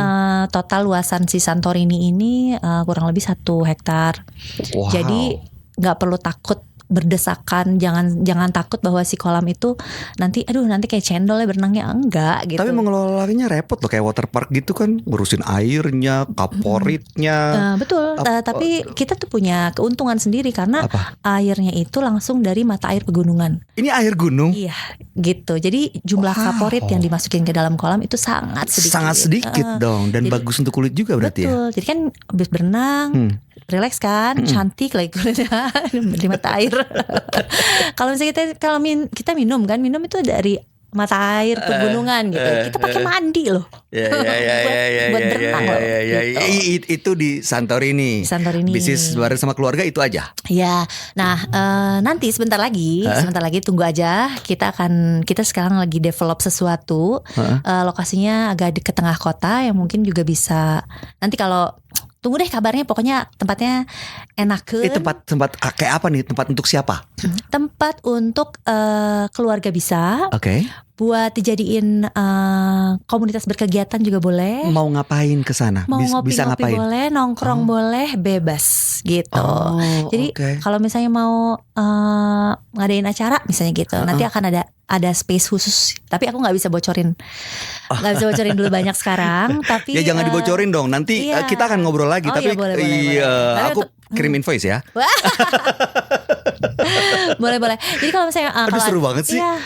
total luasan si Santorini ini kurang lebih 1 hektar. Wow. Jadi nggak perlu takut berdesakan, jangan takut bahwa si kolam itu nanti kayak cendol ya berenangnya, enggak gitu. Tapi mengelolanya repot loh, kayak water park gitu kan, ngurusin airnya, kaporitnya. Betul. Tapi kita tuh punya keuntungan sendiri karena airnya itu langsung dari mata air pegunungan. Ini air gunung? Iya, gitu. Jadi jumlah kaporit yang dimasukin ke dalam kolam itu sangat sedikit. Sangat sedikit dong, dan jadi, bagus untuk kulit juga berarti betul. Jadi kan habis berenang, relax kan, cantik lagi kulitnya di mata air. Kalau misalnya kita minum itu dari mata air pegunungan gitu. Kita pakai mandi loh. Buat berenang loh. Gitu. Itu di Santorini. Bisnis bareng sama keluarga itu aja. Ya, nah nanti sebentar lagi tunggu aja. Kita sekarang lagi develop sesuatu. Lokasinya agak di ke tengah kota yang mungkin juga bisa. Nanti kalau tunggu deh kabarnya, pokoknya tempatnya enakeun. Tempat kayak apa nih? Tempat untuk siapa? Tempat untuk keluarga bisa. Oke. Buat dijadiin komunitas berkegiatan juga boleh. Mau ngapain ke sana? Mau bisa ngopi-ngopi ngapain? boleh, nongkrong boleh, bebas gitu. Jadi kalau misalnya mau ngadain acara misalnya gitu, nanti akan ada space khusus. Tapi aku nggak bisa bocorin dulu banyak sekarang. Tapi ya jangan dibocorin dong. Nanti kita akan ngobrol lagi. Tapi boleh. aku kirim invoice ya. boleh. Jadi kalau misalnya seru banget sih. Iya,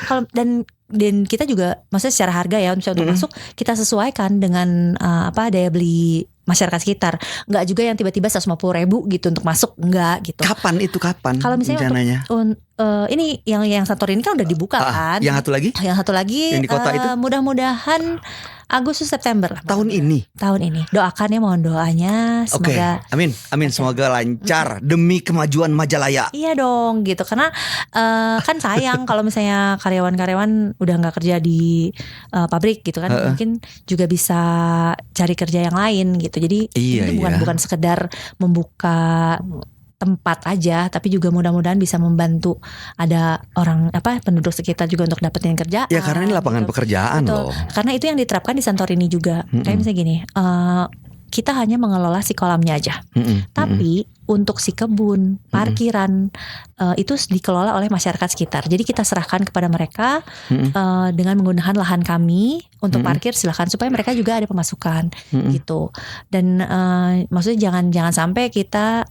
dan kita juga maksudnya secara harga ya untuk masuk kita sesuaikan dengan daya beli masyarakat sekitar. Enggak juga yang tiba-tiba 150.000 gitu untuk masuk, enggak gitu. Kapan? Kalau misalnya rencananya? Ini yang Santorini kan udah dibuka kan. Yang satu lagi yang di kota itu mudah-mudahan Agustus September lah. Tahun ini. Doakan ya, mohon doanya semoga. Amin. Semoga lancar demi kemajuan Majalaya. Iya dong gitu. Karena kan sayang kalau misalnya karyawan-karyawan udah nggak kerja di pabrik gitu kan. Mungkin juga bisa cari kerja yang lain gitu. Jadi ini bukan sekedar membuka tempat aja, tapi juga mudah-mudahan bisa membantu ada orang penduduk sekitar juga untuk dapetin kerjaan. Ya karena ini lapangan pekerjaan loh. Karena itu yang diterapkan di Santorini juga. Kayak misalnya gini, kita hanya mengelola si kolamnya aja. Tapi untuk si kebun, parkiran itu dikelola oleh masyarakat sekitar. Jadi kita serahkan kepada mereka dengan menggunakan lahan kami untuk parkir, silakan supaya mereka juga ada pemasukan gitu. Dan maksudnya jangan sampai kita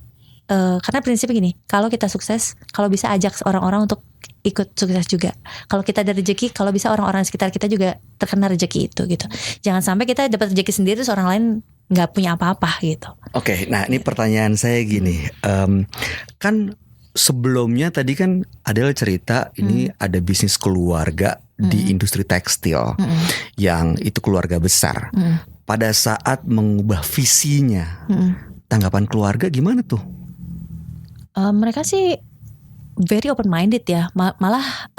karena prinsipnya gini, kalau kita sukses, kalau bisa ajak orang-orang untuk ikut sukses juga. Kalau kita ada rezeki, kalau bisa orang-orang sekitar kita juga terkena rezeki itu gitu. Jangan sampai kita dapat rezeki sendiri terus orang lain nggak punya apa-apa gitu. Oke, nah ini pertanyaan saya gini, kan sebelumnya tadi kan Adele cerita ini ada bisnis keluarga di industri tekstil yang itu keluarga besar. Pada saat mengubah visinya, tanggapan keluarga gimana tuh? Mereka sih very open minded ya, malah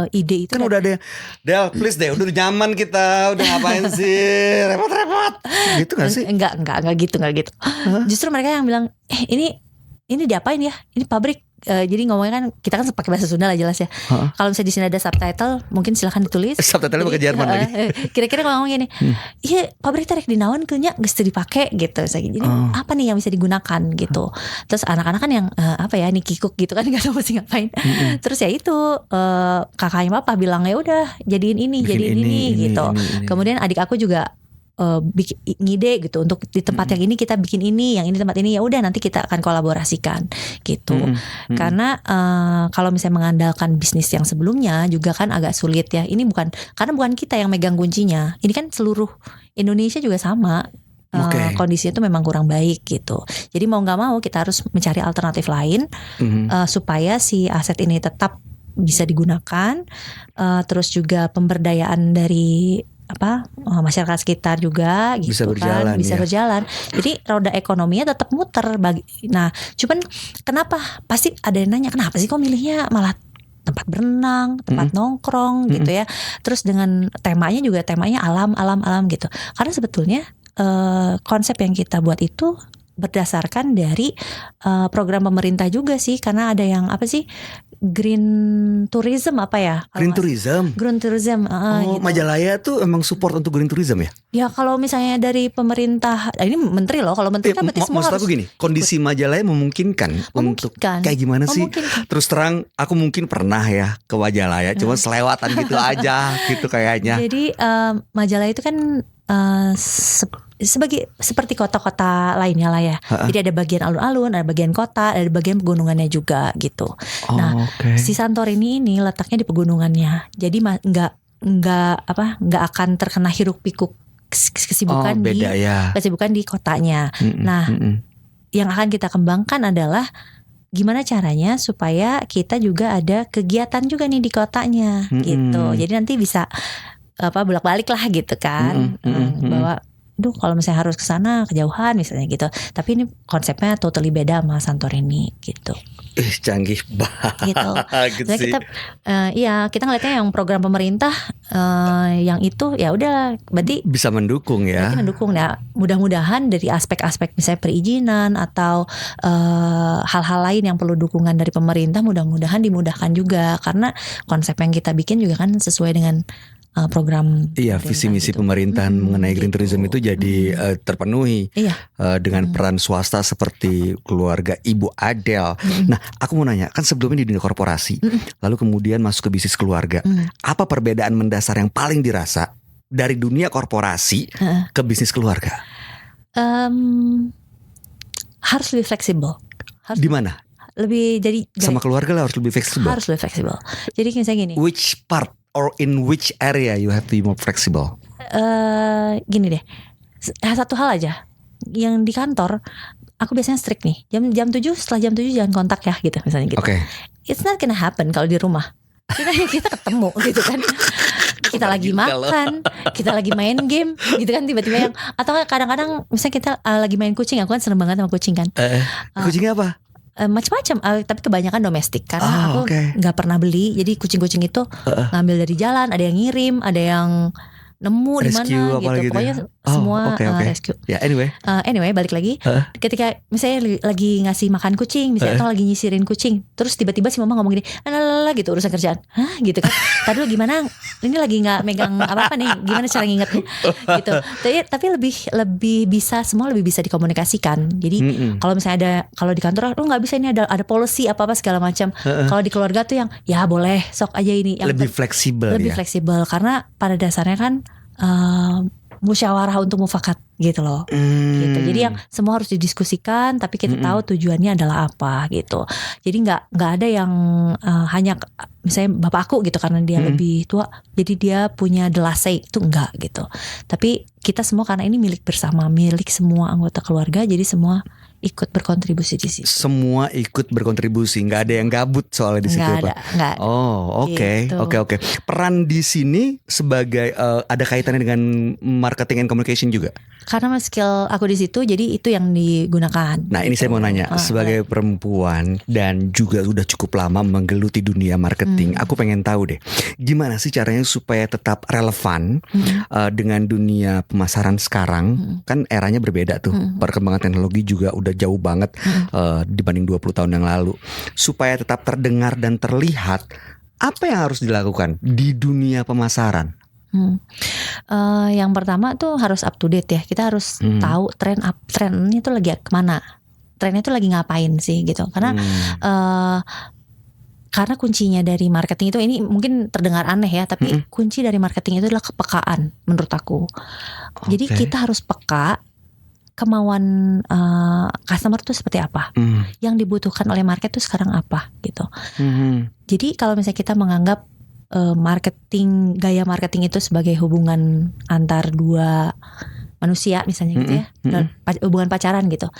ide itu kan udah ada Del, please deh, udah nyaman kita, udah ngapain sih repot-repot gitu gak sih? Enggak gitu. Justru mereka yang bilang ini diapain ya, ini pabrik. Jadi ngomongnya kan kita kan pakai bahasa Sunda lah jelas ya. Kalau misalnya di sini ada subtitle, mungkin silakan ditulis. Subtitlenya pakai Jerman lagi. Kira-kira ngomong gini, iya pabrik tarik dinaon kenya geus teu dipake gitu. Jadi apa nih yang bisa digunakan gitu. Terus anak-anak kan yang ini kikuk gitu kan nggak tahu mesti ngapain. Terus ya itu kakaknya papa bilang ya udah jadiin ini gitu. Kemudian adik aku juga bikin ngide gitu untuk di tempat yang ini kita bikin ini, yang ini tempat ini, ya udah nanti kita akan kolaborasikan gitu. Karena kalau misalnya mengandalkan bisnis yang sebelumnya juga kan agak sulit ya. Ini karena bukan kita yang megang kuncinya. Ini kan seluruh Indonesia juga sama. Kondisinya itu memang kurang baik gitu. Jadi mau nggak mau kita harus mencari alternatif lain supaya si aset ini tetap bisa digunakan. Terus juga pemberdayaan dari masyarakat sekitar juga gitu bisa berjalan. Jadi roda ekonominya tetap muter nah, cuman kenapa pasti ada yang nanya kenapa sih kok milihnya malah tempat berenang, tempat nongkrong gitu ya. Terus dengan temanya alam gitu. Karena sebetulnya konsep yang kita buat itu berdasarkan dari program pemerintah juga sih, karena ada yang green tourism Green tourism. Gitu. Majalaya tuh emang support untuk green tourism ya? Ya kalau misalnya dari pemerintah, ini menteri loh, kalau menteri kan berarti semua maksud harus. Aku gini, kondisi Majalaya memungkinkan untuk kayak gimana sih? Terus terang, aku mungkin pernah ya ke Majalaya, cuma selewatan gitu aja gitu kayaknya. Jadi Majalaya itu kan seperti kota-kota lainnya lah ya. Jadi ada bagian alun-alun, ada bagian kota, ada bagian pegunungannya juga gitu. Si Santorini ini letaknya di pegunungannya. Jadi nggak akan terkena hiruk pikuk kesibukan kesibukan di kotanya. Yang akan kita kembangkan adalah gimana caranya supaya kita juga ada kegiatan juga nih di kotanya gitu. Jadi nanti bisa bolak-balik lah gitu kan. Bahwa kalau misalnya harus ke sana kejauhan misalnya gitu. Tapi ini konsepnya totally beda sama Santorini gitu. Canggih banget Gitu. Jadi kita kita ngeliatnya yang program pemerintah yang itu ya udah berarti bisa mendukung ya. Berarti mendukung ya. Mudah-mudahan dari aspek-aspek misalnya perizinan atau hal-hal lain yang perlu dukungan dari pemerintah mudah-mudahan dimudahkan juga karena konsep yang kita bikin juga kan sesuai dengan program visi misi gitu. pemerintahan mengenai green gitu. tourism itu jadi terpenuhi dengan peran swasta seperti keluarga Ibu Adele. Nah, aku mau nanya, kan sebelumnya di dunia korporasi, lalu kemudian masuk ke bisnis keluarga. Apa perbedaan mendasar yang paling dirasa dari dunia korporasi ke bisnis keluarga? Harus lebih fleksibel. Di mana? Lebih jadi sama keluarga lah harus lebih fleksibel. Harus lebih fleksibel. Jadi misalnya gini. Which part or in which area you have to be more flexible? Gini deh. Satu hal aja. Yang di kantor aku biasanya strict nih. Jam 7 setelah jam 7 jangan kontak ya gitu misalnya gitu. Okay. It's not gonna happen kalau di rumah. Kita ketemu gitu kan. Kita lagi makan, kita lagi main game gitu kan tiba-tiba yang atau kadang-kadang misalnya kita lagi main kucing, aku kan seneng banget sama kucing kan. Kucingnya apa? Macam-macam, tapi kebanyakan domestik karena aku nggak pernah beli. Jadi kucing-kucing itu ngambil dari jalan, ada yang ngirim, ada yang nemu di mana gitu. Pokoknya semua rescue. Ya anyway balik lagi. Ketika misalnya lagi ngasih makan kucing, misalnya atau lagi nyisirin kucing, terus tiba-tiba si mama ngomong gini, "Lalala," gitu urusan kerjaan. Hah gitu kan. Tadi lu gimana? Ini lagi nggak megang apa-apa nih. Gimana cara ngingetnya? Gitu. Tapi lebih bisa semua lebih bisa dikomunikasikan. Jadi kalau misalnya kalau di kantor lu nggak bisa ini ada policy apa-apa segala macam. Kalau di keluarga tuh yang ya boleh sok aja ini yang lebih fleksibel fleksibel karena pada dasarnya kan musyawarah untuk mufakat gitu loh. Gitu. Jadi yang semua harus didiskusikan tapi kita tahu tujuannya adalah apa gitu. Jadi nggak ada yang hanya misalnya bapak aku gitu karena dia lebih tua jadi dia punya the last say, itu enggak gitu. Tapi kita semua karena ini milik bersama, milik semua anggota keluarga, jadi semua ikut berkontribusi di situ. Semua ikut berkontribusi, nggak ada yang gabut soalnya di situ. Nggak ada. Oh, oke. Peran di sini sebagai ada kaitannya dengan marketing and communication juga. Karena skill aku di situ, jadi itu yang digunakan. Nah, ini saya mau nanya, sebagai perempuan dan juga udah cukup lama menggeluti dunia marketing, aku pengen tahu deh, gimana sih caranya supaya tetap relevan dengan dunia pemasaran sekarang? Kan eranya berbeda tuh, perkembangan teknologi juga udah jauh banget dibanding 20 tahun yang lalu. Supaya tetap terdengar dan terlihat, apa yang harus dilakukan di dunia pemasaran? Yang pertama tuh harus up to date ya. Kita harus tahu trennya tuh lagi kemana, trennya tuh lagi ngapain sih gitu. Karena kuncinya dari marketing itu, ini mungkin terdengar aneh ya, tapi kunci dari marketing itu adalah kepekaan menurut aku. Jadi kita harus peka kemauan customer tuh seperti apa, yang dibutuhkan oleh market tuh sekarang apa gitu. Jadi kalau misalnya kita menganggap gaya marketing itu sebagai hubungan antar dua manusia misalnya gitu ya, hubungan pacaran gitu.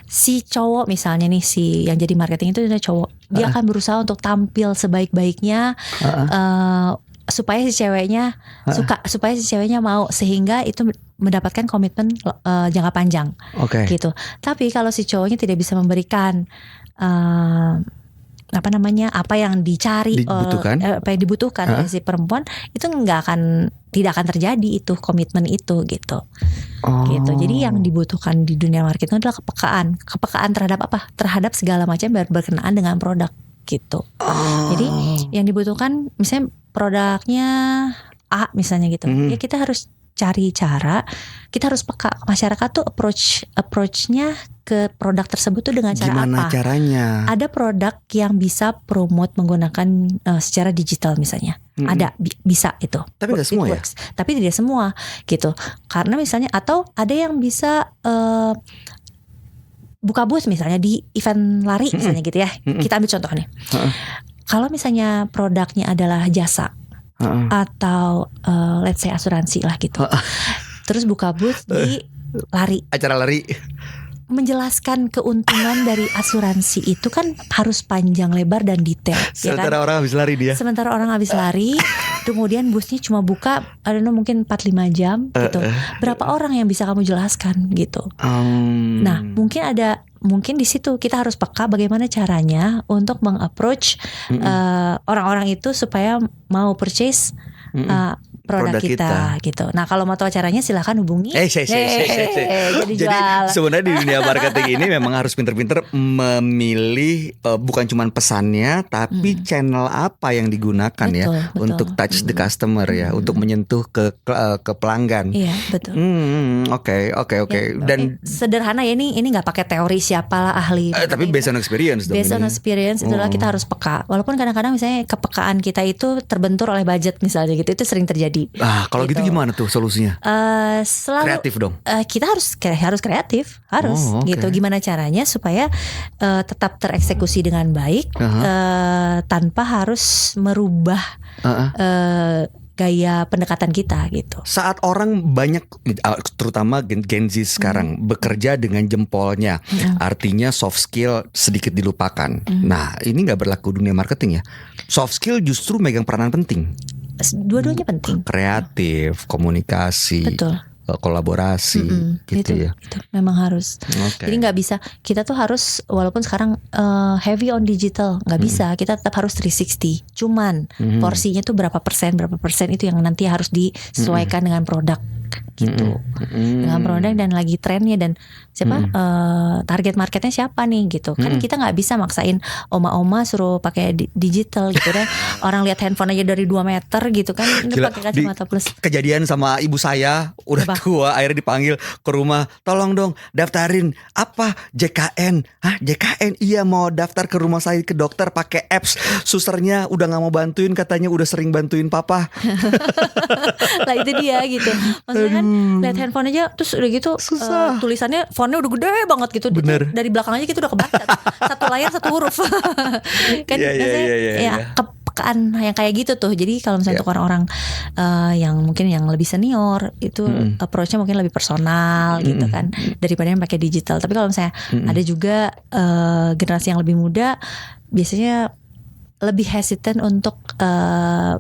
Si cowok misalnya nih, si yang jadi marketing itu adalah cowok, dia akan berusaha untuk tampil sebaik-baiknya supaya si ceweknya suka, supaya si ceweknya mau, sehingga itu mendapatkan komitmen jangka panjang gitu. Tapi kalau si cowoknya tidak bisa memberikan apa yang dicari, apa yang dibutuhkan oleh si perempuan, itu tidak akan terjadi itu komitmen itu gitu. Gitu. Jadi yang dibutuhkan di dunia marketing adalah kepekaan terhadap apa? Terhadap segala macam berkenaan dengan produk gitu. Jadi yang dibutuhkan misalnya produknya A misalnya gitu. Ya kita harus cari cara, kita harus peka masyarakat tuh approach-nya ke produk tersebut tuh dengan cara gimana apa? Caranya? Ada produk yang bisa promote menggunakan secara digital misalnya. Ada bisa itu. Tapi nggak semua ya? Tapi tidak semua gitu. Karena misalnya atau ada yang bisa buka booth misalnya di event lari misalnya gitu ya. Kita ambil contoh nih. Kalau misalnya produknya adalah jasa atau let's say asuransi lah gitu. Terus buka booth di lari. Acara lari. menjelaskan keuntungan dari asuransi itu kan harus panjang lebar dan detail. Sementara ya kan? orang habis lari dia. Sementara orang habis lari, kemudian busnya cuma buka, I don't know, mungkin 4-5 jam gitu. Berapa orang yang bisa kamu jelaskan gitu? Nah, mungkin di situ kita harus peka bagaimana caranya untuk meng-approach orang-orang itu supaya mau purchase produk kita gitu. Nah, kalau mau tahu caranya silahkan hubungi. Jadi sebenarnya di dunia marketing ini memang harus pinter-pinter memilih bukan cuma pesannya, tapi channel apa yang digunakan betul. Untuk touch the customer ya, untuk menyentuh ke pelanggan. Iya, betul. Oke. Dan sederhana ya, ini nggak pakai teori siapalah ahli. Tapi based on experience dong. Based on experience itulah kita harus peka. Walaupun kadang-kadang misalnya kepekaan kita itu terbentur oleh budget misalnya gitu, itu sering terjadi. Kalau gitu gimana tuh solusinya? Selalu kreatif dong. Kita harus kreatif, gitu. Gimana caranya supaya tetap tereksekusi dengan baik tanpa harus merubah gaya pendekatan kita gitu. Saat orang banyak, terutama Gen Z sekarang bekerja dengan jempolnya, artinya soft skill sedikit dilupakan. Nah, ini nggak berlaku dunia marketing ya. Soft skill justru megang peranan penting. Dua-duanya penting. Kreatif, komunikasi, betul. Kolaborasi, gitu ya. Itu memang harus. Jadi nggak bisa. Kita tuh harus, walaupun sekarang heavy on digital, nggak bisa. Kita tetap harus 360. Cuman porsinya tuh berapa persen itu yang nanti harus disesuaikan dengan produk. Gitu, dengan produk dan lagi trennya dan siapa target marketnya siapa nih gitu. Kan kita nggak bisa maksain oma-oma suruh pakai digital gitu kan. Orang lihat handphone aja dari 2 meter gitu kan, pakai kacamata plus. Kejadian sama ibu saya udah tua, akhirnya dipanggil ke rumah, tolong dong daftarin apa JKN. JKN? Iya, mau daftar ke rumah saya ke dokter pakai apps. Susternya udah nggak mau bantuin, katanya udah sering bantuin papa. Lah itu dia gitu. Maksudnya kan lihat handphone aja terus udah gitu tulisannya fontnya udah gede banget gitu. Bener. Dari belakang aja kita udah kebaca. Satu layar satu huruf. Kan kepekaan yang kayak gitu tuh. Jadi kalau misalnya untuk orang-orang yang mungkin yang lebih senior itu approach-nya mungkin lebih personal gitu kan daripada yang pakai digital. Tapi kalau misalnya ada juga generasi yang lebih muda biasanya lebih hesitant untuk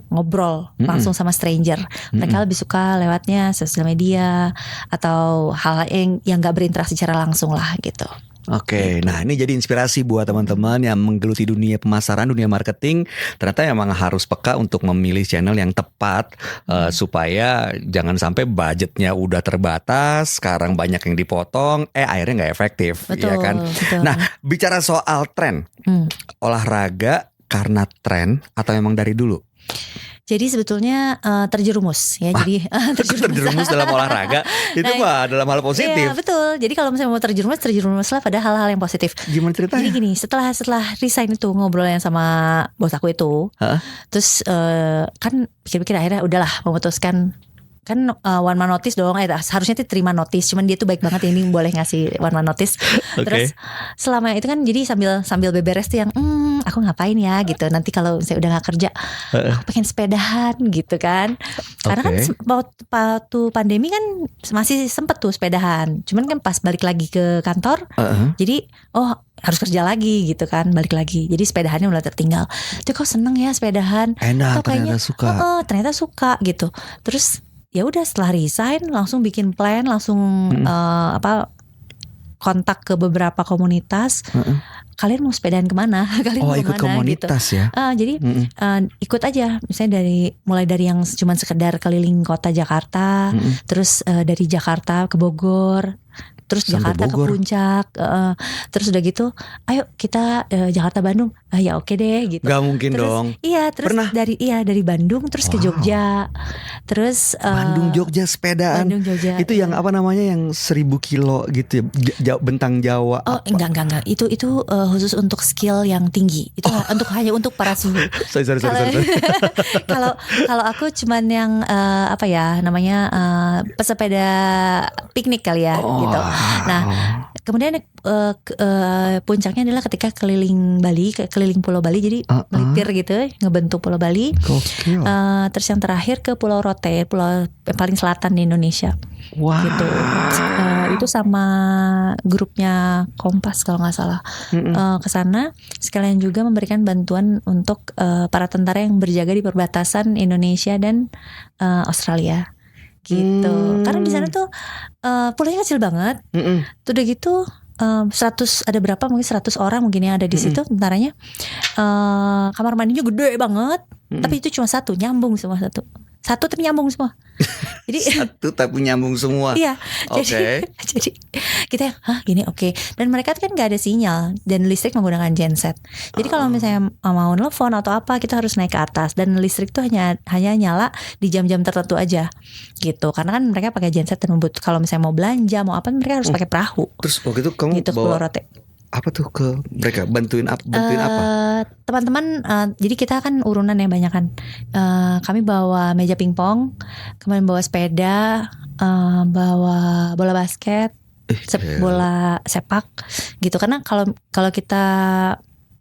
ngobrol langsung sama stranger. Mereka lebih suka lewatnya sosial media atau hal yang gak berinteraksi secara langsung lah gitu. Oke, nah ini jadi inspirasi buat teman-teman yang menggeluti dunia pemasaran, dunia marketing. Ternyata memang harus peka untuk memilih channel yang tepat supaya jangan sampai budgetnya udah terbatas, sekarang banyak yang dipotong, akhirnya nggak efektif, ya kan? Betul. Nah, bicara soal tren, olahraga karena tren atau memang dari dulu? Jadi sebetulnya terjerumus ya. Jadi terjerumus dalam olahraga itu dalam hal positif. Iya betul. Jadi kalau misalnya mau terjerumuslah pada hal-hal yang positif. Gimana ceritanya? Jadi gini, setelah resign itu ngobrolnya sama bos aku itu, terus kan pikir-pikir akhirnya udahlah memutuskan. Kan one man notice dong, harusnya tuh terima notice. Cuman dia tuh baik banget ini boleh ngasih one man notice. Terus selama itu kan jadi sambil beberes tuh yang aku ngapain ya gitu. Nanti kalau saya udah gak kerja aku pengen sepedahan gitu kan. Karena kan waktu pandemi kan masih sempet tuh sepedahan. Cuman kan pas balik lagi ke kantor jadi harus kerja lagi gitu kan, balik lagi. Jadi sepedahannya mulai tertinggal. Tuh kok seneng ya sepedahan. Enak, ternyata suka. Ternyata suka gitu. Terus ya udah setelah resign langsung bikin plan, langsung kontak ke beberapa komunitas. Kalian mau sepedahan kemana? Kalian mau ikut kemana? komunitas gitu. Ya. Jadi ikut aja, misalnya mulai dari yang cuma sekedar keliling kota Jakarta, terus dari Jakarta ke Bogor. Terus sampai Jakarta Bogor. Ke puncak, terus udah gitu, ayo kita Jakarta Bandung, ya oke deh gitu. Gak mungkin terus, dong. Iya, terus pernah? dari Bandung terus ke Jogja, terus Bandung Jogja sepedaan. Bandung Jogja. Itu yang apa namanya yang 1000 kilo gitu ya, bentang Jawa. Enggak. Itu khusus untuk skill yang tinggi. Itu hanya untuk para suhu. Sorry. Kalau aku cuman yang pesepeda piknik kali ya gitu. Nah, kemudian puncaknya adalah ketika keliling Bali, keliling Pulau Bali, jadi melipir gitu, ngebentuk Pulau Bali. Gokil. Terus yang terakhir ke Pulau Rote, pulau yang paling selatan di Indonesia. Wow. Gitu. Itu sama grupnya Kompas kalau nggak salah. Ke sana sekalian juga memberikan bantuan untuk para tentara yang berjaga di perbatasan Indonesia dan Australia. Gitu. Karena di sana tuh pulaunya kecil banget. Tuh udah gitu 100 ada berapa mungkin 100 orang mungkin yang ada di situ tentaranya. Kamar mandinya gede banget. Tapi itu cuma satu, nyambung semua satu tapi nyambung semua. Jadi satu tapi nyambung semua. Iya. Oke. Jadi kita gini oke. Dan mereka kan nggak ada sinyal dan listrik menggunakan genset. Jadi kalau misalnya mau nelfon atau apa kita harus naik ke atas dan listrik tuh hanya nyala di jam-jam tertentu aja. Gitu. Karena kan mereka pakai genset dan kalau misalnya mau belanja mau apa mereka harus pakai perahu. Terus waktu itu kamu gitu, bawa Rote. apa tuh ke mereka? Bantuin apa? Teman-teman, jadi kita kan urunan ya banyak kan. Kami bawa meja pingpong, kemudian bawa sepeda, bawa bola basket, bola sepak, gitu. Karena kalau kita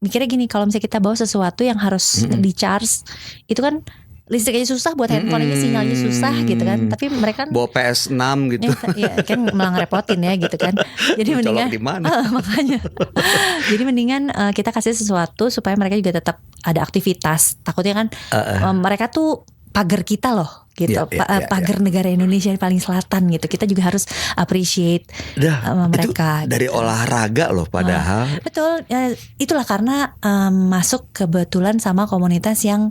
mikirnya gini, kalau misalnya kita bawa sesuatu yang harus di charge, itu kan listrik aja susah, buat handphone aja sinyalnya susah gitu kan. Tapi mereka kan bawa PS6 gitu. Ya kan malah ngerepotin ya gitu kan. Jadi mendingan makanya. Jadi mendingan kita kasih sesuatu supaya mereka juga tetap ada aktivitas. Takutnya kan mereka tuh pagar kita loh gitu. Pagar negara Indonesia yang paling selatan gitu. Kita juga harus appreciate mereka. Itu dari gitu. Olahraga loh padahal. Betul. Itulah karena masuk kebetulan sama komunitas yang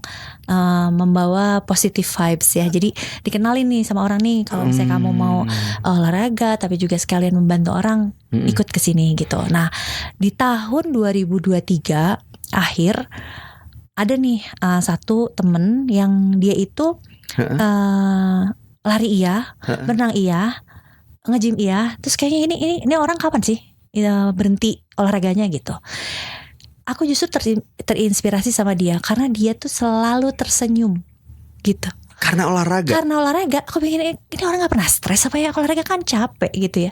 membawa positive vibes ya. Jadi dikenalin nih sama orang nih kalau misalnya kamu mau olahraga tapi juga sekalian membantu orang, ikut ke sini gitu. Nah, di tahun 2023 akhir ada nih satu temen yang dia itu lari iya, berenang iya, nge-gym iya. Terus kayaknya ini orang kapan sih berhenti olahraganya gitu. Aku justru terinspirasi sama dia karena dia tuh selalu tersenyum gitu. Karena olahraga. Aku pikir ini orang gak pernah stres apa ya, olahraga kan capek gitu ya.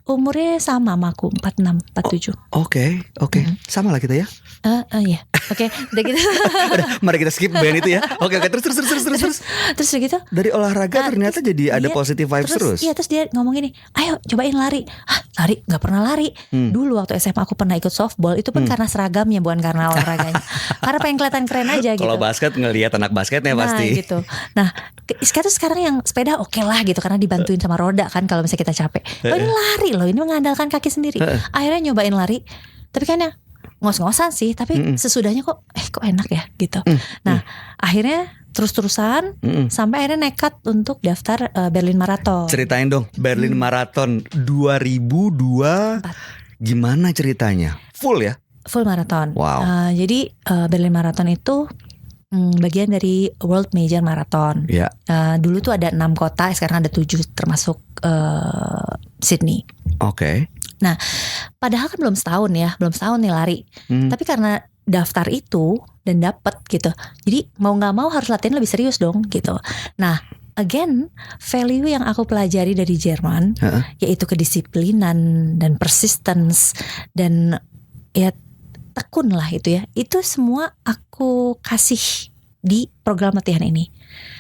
Umurnya sama sama aku, 46, 47. Oke. Sama lah kita ya. Iya. Oke, udah gitu. Udah, mari kita skip band itu ya. Oke, terus. Terus udah gitu. Dari olahraga ternyata jadi ada positive vibes terus. Iya, terus dia ngomong gini, "Ayo cobain lari." Lari? Gak pernah lari. Dulu waktu SMA aku pernah ikut softball, itu pun karena seragamnya bukan karena olahraganya. Karena pengen kelihatan keren aja gitu. Kalau basket ngelihat anak basketnya pasti. Gitu. Nah, sekarang yang sepeda oke lah gitu karena dibantuin sama roda kan kalau misalnya kita capek. Ini lari loh, ini mengandalkan kaki sendiri. Akhirnya nyobain lari, tapi kan ya ngos-ngosan sih, tapi sesudahnya kok enak ya gitu. Nah, akhirnya terus-terusan sampai akhirnya nekat untuk daftar Berlin Marathon. Ceritain dong Berlin Marathon 2002. Gimana ceritanya? Full ya? Full marathon. Wow. Jadi Berlin Marathon itu bagian dari World Major Marathon. Ya. Dulu tuh ada 6 kota, sekarang ada 7 termasuk Sydney. Oke. Nah, padahal kan belum setahun nih lari. Tapi karena daftar itu dan dapet gitu, jadi mau nggak mau harus latihan lebih serius dong gitu. Nah, again, value yang aku pelajari dari Jerman, yaitu kedisiplinan dan persistence dan ya tekun lah itu ya. Itu semua aku kasih di program latihan ini.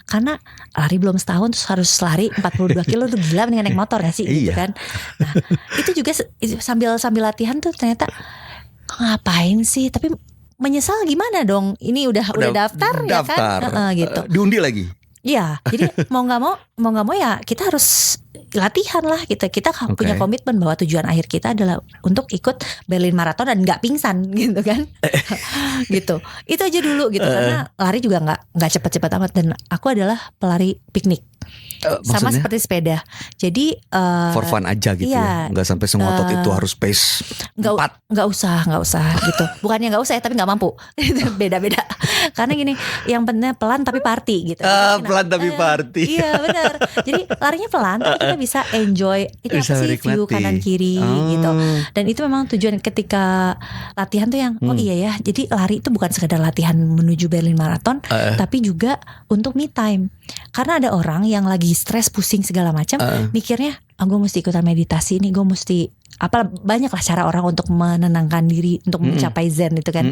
Karena lari belum setahun terus harus lari 42 kilo tuh gila, mendingan naik motor gak sih gitu kan. Nah, itu juga sambil latihan tuh ternyata ngapain sih, tapi menyesal gimana dong. Ini udah daftar ya kan gitu. Diundi lagi. Iya, jadi mau nggak mau ya kita harus latihan lah gitu. Kita punya komitmen bahwa tujuan akhir kita adalah untuk ikut Berlin Marathon dan nggak pingsan gitu kan. Gitu. Itu aja dulu gitu karena lari juga nggak cepat-cepat amat dan aku adalah pelari piknik. Sama seperti sepeda. Jadi for fun aja gitu ya. Nggak sampai sengotot itu harus pace 4. Nggak usah gitu. Bukannya nggak usah ya, tapi nggak mampu. Beda-beda. Karena gini, yang pentingnya pelan tapi party gitu. Pelan tapi party. Iya benar. Jadi larinya pelan tapi kita bisa enjoy. Ini apa sih view kanan kiri gitu. Dan itu memang tujuan ketika latihan tuh yang iya ya. Jadi lari itu bukan sekedar latihan menuju Berlin Marathon, tapi juga untuk me time. Karena ada orang yang lagi stres, pusing segala macam, mikirnya gue mesti ikutan meditasi nih, gue mesti banyak lah cara orang untuk menenangkan diri, untuk mencapai zen itu kan.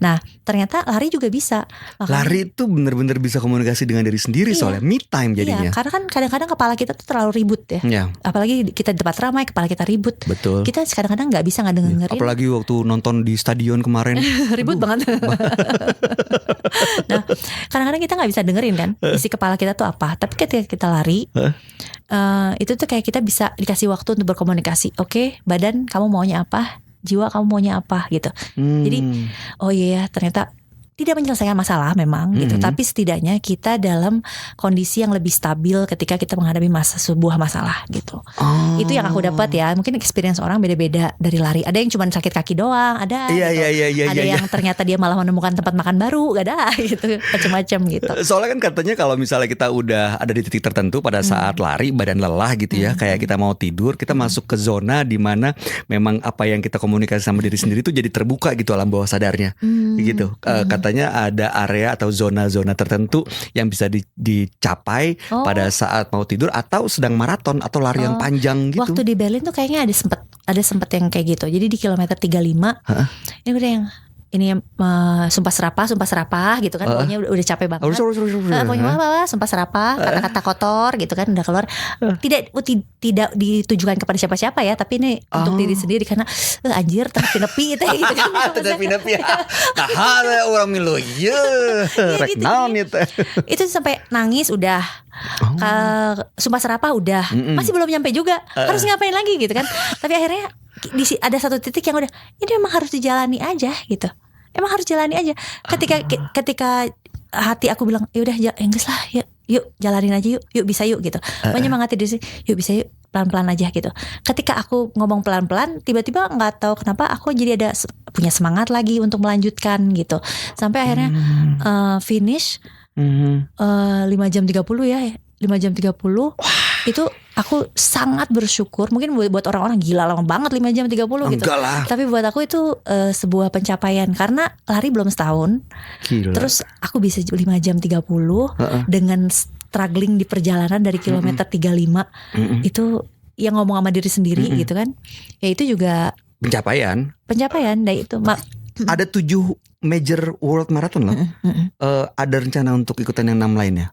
Nah ternyata lari juga bisa. Makanya, lari itu benar-benar bisa komunikasi dengan diri sendiri, soalnya me time jadinya. Iya, karena kan kadang-kadang kepala kita tuh terlalu ribut ya. Apalagi kita di tempat ramai, kepala kita ribut. Betul. Kita kadang-kadang nggak bisa ngedengerin. Apalagi waktu nonton di stadion kemarin. Ribut banget. Nah kadang-kadang kita nggak bisa dengerin kan isi kepala kita tuh apa. Tapi ketika kita lari, itu tuh kayak kita bisa dikasih waktu untuk berkomunikasi. Oke, badan kamu maunya apa, jiwa kamu maunya apa gitu. Jadi oh iya ternyata tidak menyelesaikan masalah memang gitu, tapi setidaknya kita dalam kondisi yang lebih stabil ketika kita menghadapi sebuah masalah gitu. Itu yang aku dapat ya. Mungkin experience orang beda-beda dari lari. Ada yang cuma sakit kaki doang, ada ada yang ternyata dia malah menemukan tempat makan baru, gak ada gitu, macam-macam gitu. Soalnya kan katanya kalau misalnya kita udah ada di titik tertentu pada saat lari, badan lelah gitu ya, kayak kita mau tidur, kita masuk ke zona di mana memang apa yang kita komunikasi sama diri sendiri itu jadi terbuka gitu alam bawah sadarnya, gitu. Katanya ada area atau zona-zona tertentu yang bisa dicapai pada saat mau tidur atau sedang maraton atau lari yang panjang gitu. Waktu di Berlin tuh kayaknya ada sempet yang kayak gitu. Jadi di kilometer 35 ini udah yang sumpah serapah gitu kan. Pokoknya udah capek banget. Pokoknya sumpah serapah, kata-kata kotor gitu kan udah keluar. Tidak ditujukan kepada siapa-siapa ya, tapi ini untuk diri sendiri karena anjir tenepi gitu kan. Tenepi. Nah, orang milu rek naon itu. Itu sampai nangis udah. Sumpah serapah udah. Masih belum nyampe juga. Harus ngapain lagi gitu kan. Tapi akhirnya ada satu titik yang udah ini memang harus dijalani aja gitu. Emang harus jalani aja. Ketika hati aku bilang ya udah enggak lah, yuk jalanin aja yuk bisa yuk gitu. Menyemangati diri, yuk bisa yuk pelan-pelan aja gitu. Ketika aku ngomong pelan-pelan, tiba-tiba nggak tahu kenapa aku jadi punya semangat lagi untuk melanjutkan gitu. Sampai akhirnya finish 5 jam 30 ya. 5 jam 30. Itu aku sangat bersyukur. Mungkin buat orang-orang gila lama banget 5 jam 30 gitu. Lah. Tapi buat aku itu sebuah pencapaian. Karena lari belum setahun. Gila. Terus aku bisa 5 jam 30 dengan struggling di perjalanan dari kilometer 35. Itu yang ngomong sama diri sendiri gitu kan. Ya itu juga pencapaian. Dan itu ada 7 major world marathon loh. Ada rencana untuk ikutan yang 6 lainnya.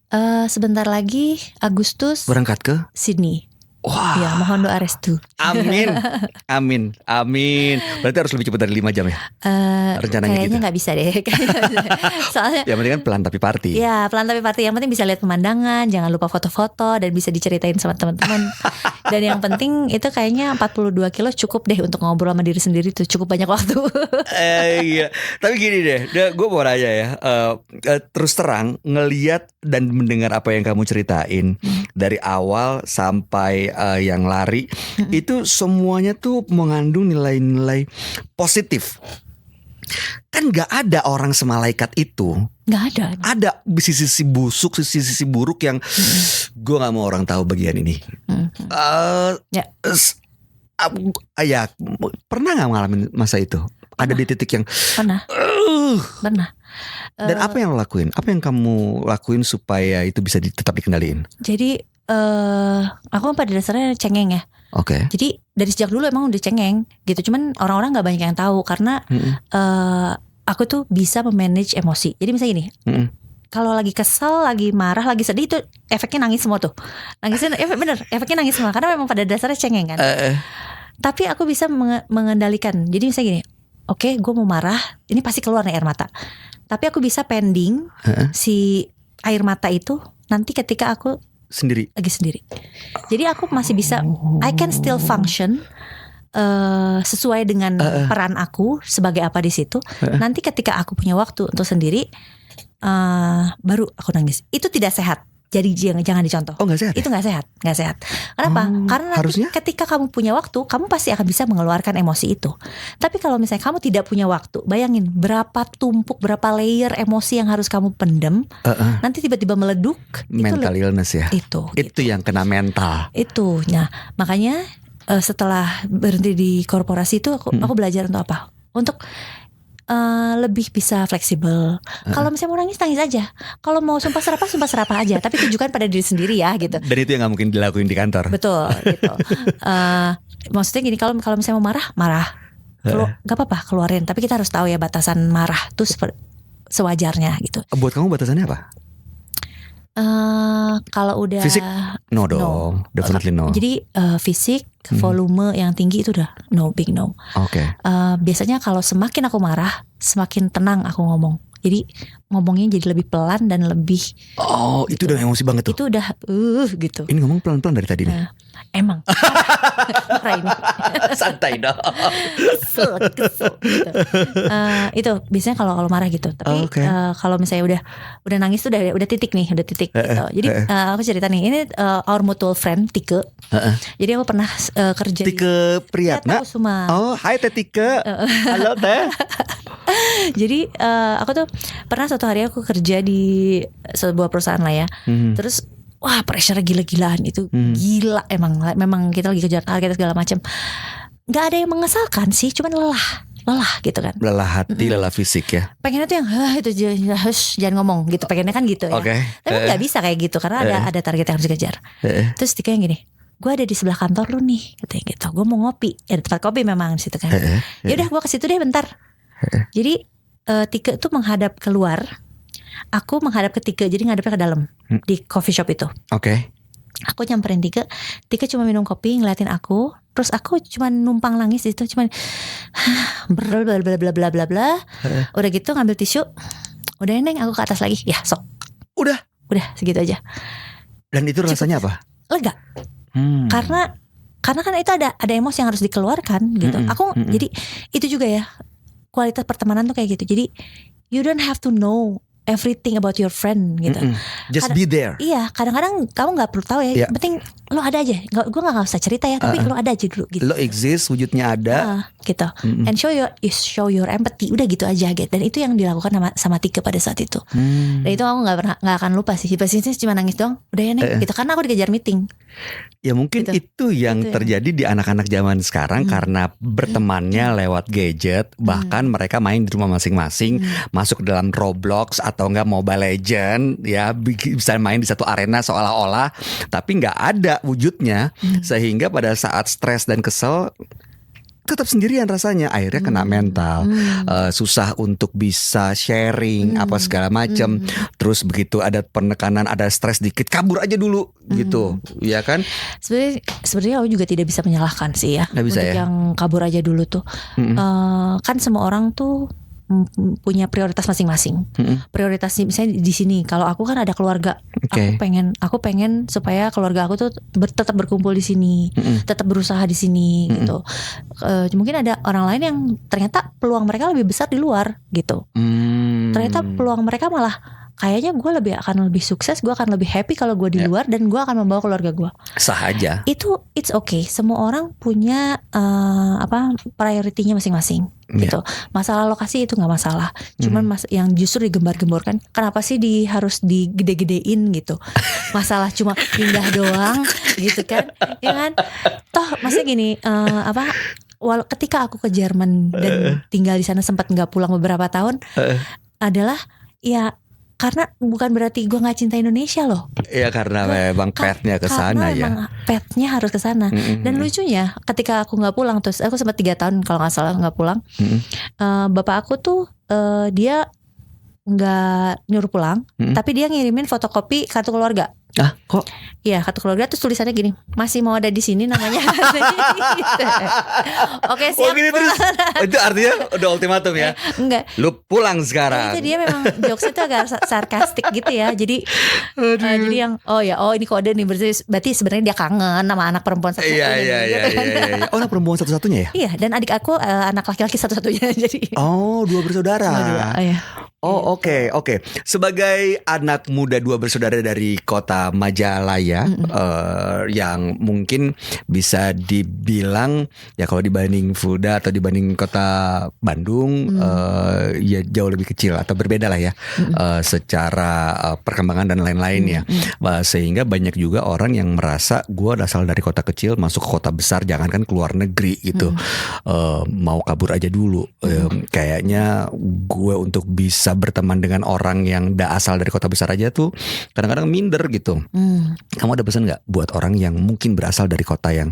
Sebentar lagi Agustus berangkat ke Sydney. Wah. Ya, mohon doa restu. Amin. Berarti harus lebih cepat dari 5 jam ya? Rencananya kayaknya gitu. Gak bisa deh. Soalnya yang penting kan pelan tapi party. Ya pelan tapi party. Yang penting bisa lihat pemandangan, jangan lupa foto-foto dan bisa diceritain sama teman-teman. Dan yang penting itu kayaknya 42 kilo cukup deh untuk ngobrol sama diri sendiri tuh. Cukup banyak waktu. Iya. Tapi gini deh, gue mau nanya ya, terus terang ngelihat dan mendengar apa yang kamu ceritain dari awal sampai yang lari, itu semuanya tuh mengandung nilai-nilai positif. Kan gak ada orang semalaikat itu. Gak ada. Ada sisi-sisi busuk, sisi-sisi buruk yang gue gak mau orang tahu bagian ini. Ya, pernah gak ngalamin masa itu? Ada di titik yang Pernah. Dan apa yang lo lakuin? Apa yang kamu lakuin supaya itu bisa tetap dikendaliin? Jadi aku pada dasarnya cengeng ya. Oke. Jadi dari sejak dulu emang udah cengeng gitu. Cuman orang-orang gak banyak yang tahu karena aku tuh bisa memanage emosi. Jadi misalnya gini, kalau lagi kesel, lagi marah, lagi sedih itu efeknya nangis semua tuh. Nangisnya efeknya nangis semua karena memang pada dasarnya cengeng kan. Tapi aku bisa mengendalikan. Jadi misalnya gini, oke, gue mau marah, ini pasti keluar nih air mata. Tapi aku bisa pending si air mata itu nanti ketika aku lagi sendiri. Jadi aku masih bisa, I can still function sesuai dengan peran aku sebagai apa di situ. Nanti ketika aku punya waktu untuk sendiri, baru aku nangis. Itu tidak sehat. Jadi jangan dicontoh. Oh, gak sehat? Itu gak sehat. Kenapa? Karena nanti ketika kamu punya waktu, kamu pasti akan bisa mengeluarkan emosi itu. Tapi kalau misalnya kamu tidak punya waktu, bayangin berapa tumpuk, berapa layer emosi yang harus kamu pendem. Nanti tiba-tiba meleduk. Mental illness ya. Itu yang kena mental. Itu. Nah, makanya setelah berhenti di korporasi itu aku belajar untuk apa? Untuk lebih bisa fleksibel. Kalau misalnya mau nangis aja. Kalau mau sumpah serapah aja. Tapi tujukan pada diri sendiri ya gitu. Dan itu yang nggak mungkin dilakuin di kantor. Betul gitu. Maksudnya gini, kalau misalnya mau marah, gak apa-apa keluarin. Tapi kita harus tahu ya batasan marah tuh sewajarnya gitu. Buat kamu batasannya apa? Kalau udah Fisik? No dong, definitely no. Jadi fisik, volume yang tinggi itu udah big no. Oke. Biasanya kalau semakin aku marah, semakin tenang aku ngomong. Jadi ngomongnya jadi lebih pelan dan lebih. Oh, itu udah emosi banget tuh. Itu udah gitu. Ini ngomong pelan-pelan dari tadi nih. Emang marah ini. Santai dong. Kesel gitu. Itu biasanya kalau marah gitu. Tapi kalau misalnya udah nangis tuh udah titik nih, udah titik gitu. Jadi aku cerita nih, ini our mutual friend Tike. Jadi aku pernah kerja Tike Priyatna. Oh, hai Teh Tike. Halo Teh. Jadi aku tuh pernah suatu hari aku kerja di sebuah perusahaan lah ya. Terus wah pressure gila-gilaan itu. Gila memang kita lagi kejar target segala macam. Gak ada yang mengesalkan sih, cuman lelah gitu kan. Lelah hati, lelah fisik ya. Pengennya tuh yang itu jangan ngomong gitu, pengennya kan gitu ya. Tapi gak bisa kayak gitu karena ada target yang harus dikejar. Terus Tika yang gini, gue ada di sebelah kantor lu nih katanya gitu. Gue mau ngopi, ada tempat kopi memang di situ kan. Ya udah gue ke situ deh bentar. Jadi Tike tuh menghadap keluar, aku menghadap ke Tike, jadi ngadepnya ke dalam di coffee shop itu. Aku nyamperin Tike cuma minum kopi ngeliatin aku, terus aku cuma numpang nangis di situ, cuma bla bla bla bla bla bla. Udah gitu ngambil tisu, udah Neng aku ke atas lagi, ya sok. Udah segitu aja. Dan itu rasanya apa? Lega. Karena kan itu ada emosi yang harus dikeluarkan gitu. Aku jadi itu juga ya. Kualitas pertemanan tuh kayak gitu. Jadi you don't have to know everything about your friend gitu. Just be there. Iya, kadang-kadang kamu gak perlu tahu ya. Penting lo ada aja. Gue gak usah cerita ya, tapi lo ada aja dulu gitu. Lo exist, wujudnya ada gitu. And show your empathy. Udah gitu aja gitu. Dan itu yang dilakukan sama Tike pada saat itu. Dan itu aku gak akan lupa sih. Pastinya cuma nangis doang. Udah ya Neng gitu. Karena aku dikejar meeting. Ya mungkin gitu. Itu yang terjadi di anak-anak zaman sekarang. Karena bertemannya lewat gadget. Bahkan mereka main di rumah masing-masing. Masuk ke dalam Roblox atau enggak Mobile Legend. Ya bisa main di satu arena seolah-olah. Tapi gak ada wujudnya. Sehingga pada saat stres dan kesel tetap sendirian rasanya, akhirnya kena mental, susah untuk bisa sharing apa segala macam. Terus begitu ada penekanan, ada stres dikit, kabur aja dulu gitu, ya kan? Sebenarnya aku juga tidak bisa menyalahkan sih ya. Nggak bisa untuk ya? yang kabur aja dulu tuh. Kan semua orang tuh punya prioritas masing-masing. Prioritasnya misalnya di sini, kalau aku kan ada keluarga, aku pengen supaya keluarga aku tuh tetap berkumpul di sini, tetap berusaha di sini gitu. Mungkin ada orang lain yang ternyata peluang mereka lebih besar di luar gitu. Ternyata peluang mereka malah kayaknya gue akan lebih sukses, gue akan lebih happy kalau gue di luar dan gue akan membawa keluarga gue. Sah aja. Itu it's okay. Semua orang punya prioritinya masing-masing. Gitu. Masalah lokasi itu nggak masalah. Cuman yang justru digembar-gemborkan, kenapa sih harus digede-gedein gitu? Masalah cuma pindah doang, gitu kan? Ya kan? Toh maksudnya gini, ketika aku ke Jerman dan tinggal di sana sempat nggak pulang beberapa tahun, adalah ya. Karena bukan berarti gue gak cinta Indonesia loh. Iya karena memang petnya ke sana ya. Karena petnya harus ke sana. Dan lucunya ketika aku gak pulang, terus aku sempat 3 tahun kalau gak salah gak pulang. Bapak aku tuh dia gak nyuruh pulang, tapi dia ngirimin fotokopi kartu keluarga. Ah kok? Iya kartu keluarga, terus tulisannya gini, masih mau ada di sini namanya. Gitu. Oke siap. Gini terus. Itu artinya udah ultimatum ya? Enggak. Lu pulang sekarang. Itu dia memang jokes itu agak sarkastik gitu ya. Jadi jadi yang ini kode nih, berarti sebenarnya dia kangen sama anak perempuan satu-satunya. Iya. Oh anak perempuan satu-satunya ya? Iya, dan adik aku anak laki-laki satu-satunya. Jadi dua bersaudara. Iya. Oh oke. Sebagai anak muda 2 bersaudara dari kota Majalaya, yang mungkin bisa dibilang ya kalau dibanding Fulda atau dibanding kota Bandung, ya jauh lebih kecil atau berbeda lah ya, secara perkembangan dan lain-lain ya. Sehingga banyak juga orang yang merasa gue asal dari kota kecil masuk ke kota besar, jangankan keluar negeri gitu, mau kabur aja dulu. Kayak kayaknya gue untuk bisa berteman dengan orang yang asal dari kota besar aja tuh kadang-kadang minder gitu. Kamu ada pesan nggak buat orang yang mungkin berasal dari kota yang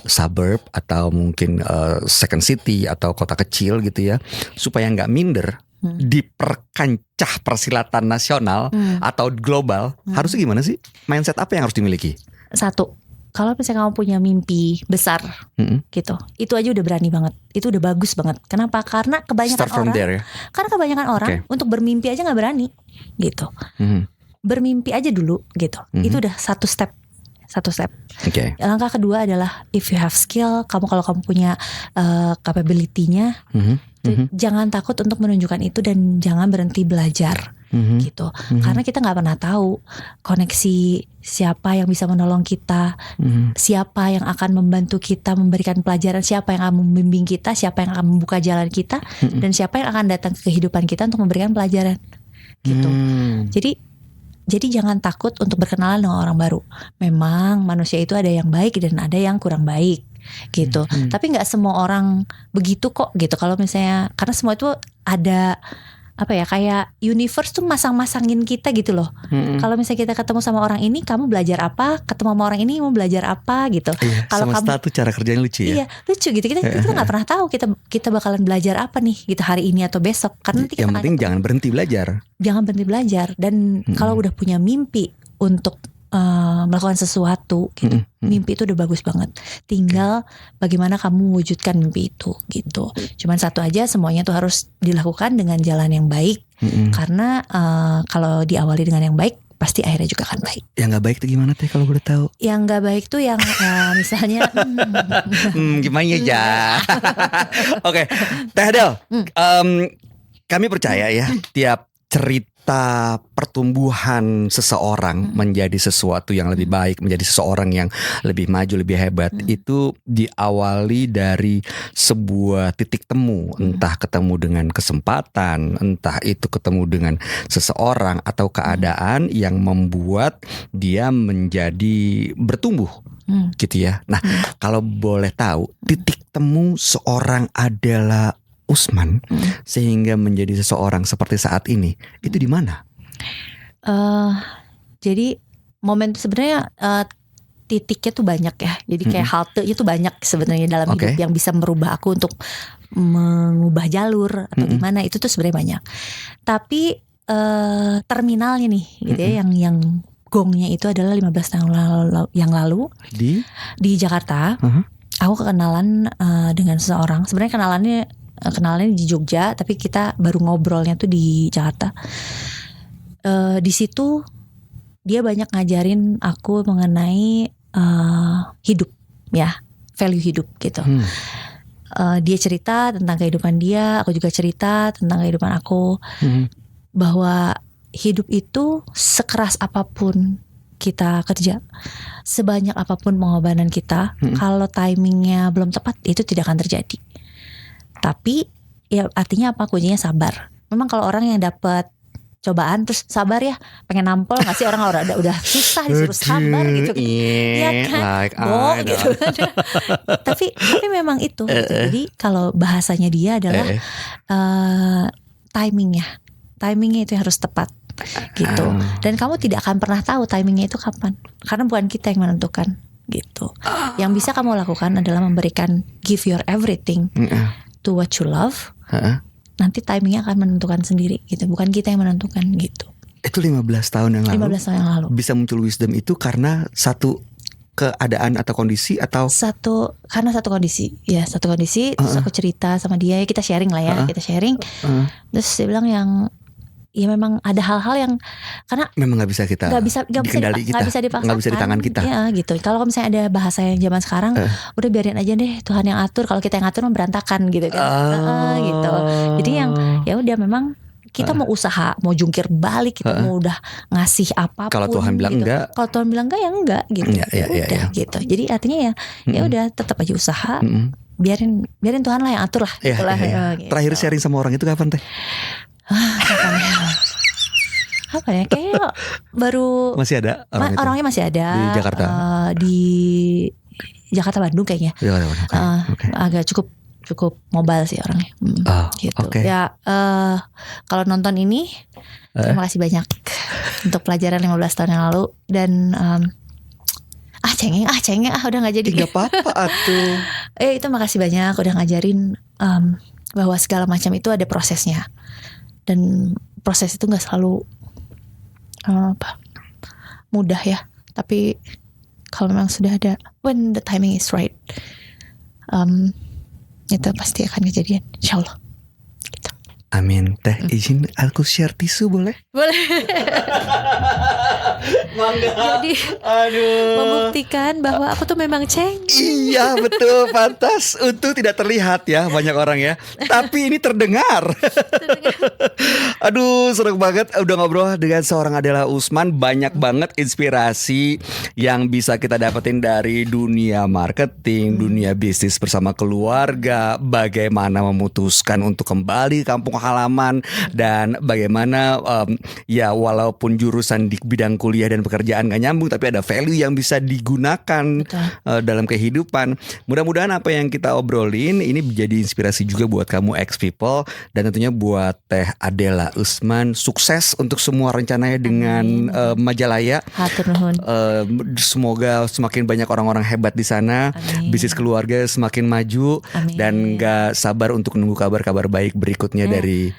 suburb atau mungkin second city atau kota kecil gitu ya, supaya nggak minder di perkancah persilatan nasional atau global? Harusnya gimana sih? Mindset apa yang harus dimiliki? Satu, kalau misalnya kamu punya mimpi besar gitu, itu aja udah berani banget, itu udah bagus banget. Kenapa? Karena kebanyakan Start from orang, there, ya? karena kebanyakan orang untuk bermimpi aja nggak berani gitu. Bermimpi aja dulu gitu, itu udah satu step. Okay. Langkah kedua adalah if you have skill, kalau kamu punya capability-nya, jangan takut untuk menunjukkan itu dan jangan berhenti belajar gitu. Karena kita nggak pernah tahu koneksi siapa yang bisa menolong kita, siapa yang akan membantu kita memberikan pelajaran, siapa yang akan membimbing kita, siapa yang akan membuka jalan kita, dan siapa yang akan datang ke kehidupan kita untuk memberikan pelajaran gitu. Jadi jangan takut untuk berkenalan dengan orang baru. Memang manusia itu ada yang baik dan ada yang kurang baik gitu. Tapi nggak semua orang begitu kok gitu. Kalau misalnya, karena semua itu ada apa ya, kayak universe tuh masang-masangin kita gitu loh. Kalau misalnya kita ketemu sama orang ini, kamu belajar apa? Ketemu sama orang ini mau belajar apa gitu. Kalau semesta tuh cara kerjanya lucu ya. Iya, lucu gitu. Kita nggak pernah tahu kita bakalan belajar apa nih gitu hari ini atau besok. Karena nanti yang penting jangan berhenti belajar. Jangan berhenti belajar. Dan kalau udah punya mimpi untuk melakukan sesuatu gitu, mimpi itu udah bagus banget. Tinggal bagaimana kamu mewujudkan mimpi itu gitu. Cuman satu aja, semuanya tuh harus dilakukan dengan jalan yang baik. Karena kalau diawali dengan yang baik, pasti akhirnya juga akan baik. Yang nggak baik tuh gimana teh kalau boleh tahu? Yang nggak baik tuh yang misalnya gimana ya? Oke, Teh Adele, kami percaya ya tiap cerita pertumbuhan seseorang menjadi sesuatu yang lebih baik, menjadi seseorang yang lebih maju, lebih hebat, itu diawali dari sebuah titik temu. Entah ketemu dengan kesempatan, entah itu ketemu dengan seseorang atau keadaan yang membuat dia menjadi bertumbuh gitu ya. Nah, kalau boleh tahu, titik temu seorang adalah Usman sehingga menjadi seseorang seperti saat ini, itu di mana? Jadi momen sebenarnya titiknya tuh banyak ya. Jadi kayak haltenya tuh banyak sebenarnya dalam hidup yang bisa merubah aku untuk mengubah jalur atau gimana, itu tuh sebenarnya banyak. Tapi terminalnya nih gitu ya, yang gongnya itu adalah 15 tahun yang lalu di Jakarta. Aku kenalan dengan seseorang. Sebenarnya kenalannya di Jogja, tapi kita baru ngobrolnya tuh di Jakarta. Di situ dia banyak ngajarin aku mengenai hidup ya, value hidup gitu. Dia cerita tentang kehidupan dia, aku juga cerita tentang kehidupan aku. Bahwa hidup itu sekeras apapun kita kerja, sebanyak apapun pengorbanan kita, kalau timingnya belum tepat, itu tidak akan terjadi. Tapi ya artinya apa? Kuncinya sabar. Memang kalau orang yang dapat cobaan terus sabar ya, pengen nampol nggak sih, orang udah susah disuruh sabar gitu. Iya kan, gitu. tapi memang itu. Jadi kalau bahasanya dia adalah timingnya itu harus tepat gitu. Dan kamu tidak akan pernah tahu timingnya itu kapan, karena bukan kita yang menentukan gitu. Yang bisa kamu lakukan adalah memberikan, give your everything to what you love. Nanti timingnya akan menentukan sendiri gitu, bukan kita yang menentukan gitu. Itu 15 tahun yang lalu. 15 tahun yang lalu. Bisa muncul wisdom itu karena satu keadaan atau kondisi atau karena satu kondisi. Ya, satu kondisi. Terus aku cerita sama dia, kita sharing lah ya, kita sharing. Terus dia bilang yang ya memang ada hal-hal yang karena memang nggak bisa dipaksakan, nggak bisa di tangan kita. Ya gitu. Kalau misalnya ada bahasa yang zaman sekarang, udah biarin aja deh Tuhan yang atur. Kalau kita yang atur berantakan gitu kan. Gitu. Jadi yang ya udah memang kita mau usaha, mau jungkir balik, kita mau udah ngasih apapun. Kalau Tuhan bilang gitu. enggak, kalau Tuhan bilang enggak ya enggak gitu. Ya. Gitu. Jadi artinya ya udah tetap aja usaha. Biarin Tuhan lah yang atur lah. Gitu. Terakhir sharing sama orang itu kapan teh? Apa ya, kayak baru masih ada orangnya masih ada di Jakarta, di Jakarta Bandung kayaknya. Jakarta, agak cukup cukup mobile sih orangnya. Gitu. oke. Ya kalau nonton ini terima kasih banyak untuk pelajaran 15 tahun yang lalu dan cengeng udah nggak jadi. Nggak apa-apa atuh. Itu makasih banyak udah ngajarin bahwa segala macam itu ada prosesnya dan proses itu nggak selalu mudah ya, tapi kalau memang sudah ada when the timing is right, itu pasti akan kejadian, insyaallah. Gitu. Amin. Teh izin aku share tisu boleh? Boleh. Mangga. Jadi membuktikan bahwa aku tuh memang ceng. Iya betul, pantas. Untung tidak terlihat ya banyak orang ya, tapi ini terdengar. Aduh seru banget udah ngobrol dengan seorang Adela Usman. Banyak banget inspirasi yang bisa kita dapetin dari dunia marketing, dunia bisnis bersama keluarga, bagaimana memutuskan untuk kembali ke kampung halaman, dan bagaimana ya walaupun jurusan di bidang kuliah dan pekerjaan gak nyambung, tapi ada value yang bisa digunakan dalam kehidupan. Mudah-mudahan apa yang kita obrolin ini menjadi inspirasi juga buat kamu X people, dan tentunya buat Teh Adela Usman. Sukses untuk semua rencananya dengan Majalaya. Hatur nuhun. Semoga semakin banyak orang-orang hebat di sana. Amin. Bisnis keluarga semakin maju. Amin. Dan gak sabar untuk nunggu kabar-kabar baik berikutnya dari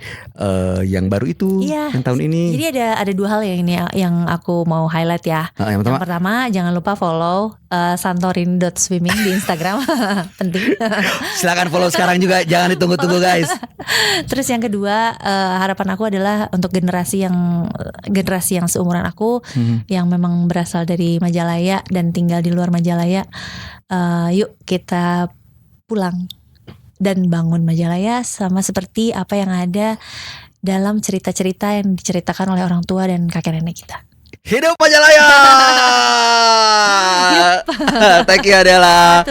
yang baru itu yang tahun ini. Jadi ada dua hal yang aku mau highlight ya. Yang pertama jangan lupa follow santorini.swimming di Instagram. Penting. Silakan follow sekarang juga, jangan ditunggu-tunggu guys. Terus yang kedua, harapan aku adalah untuk generasi yang seumuran aku, yang memang berasal dari Majalaya dan tinggal di luar Majalaya, yuk kita pulang dan bangun Majalaya sama seperti apa yang ada dalam cerita-cerita yang diceritakan oleh orang tua dan kakek nenek kita. Hidup Majalaya. Thank you Adela.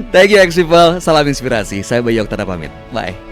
Thank you X people. Salam inspirasi. Saya Bayu Oktana pamit. Bye.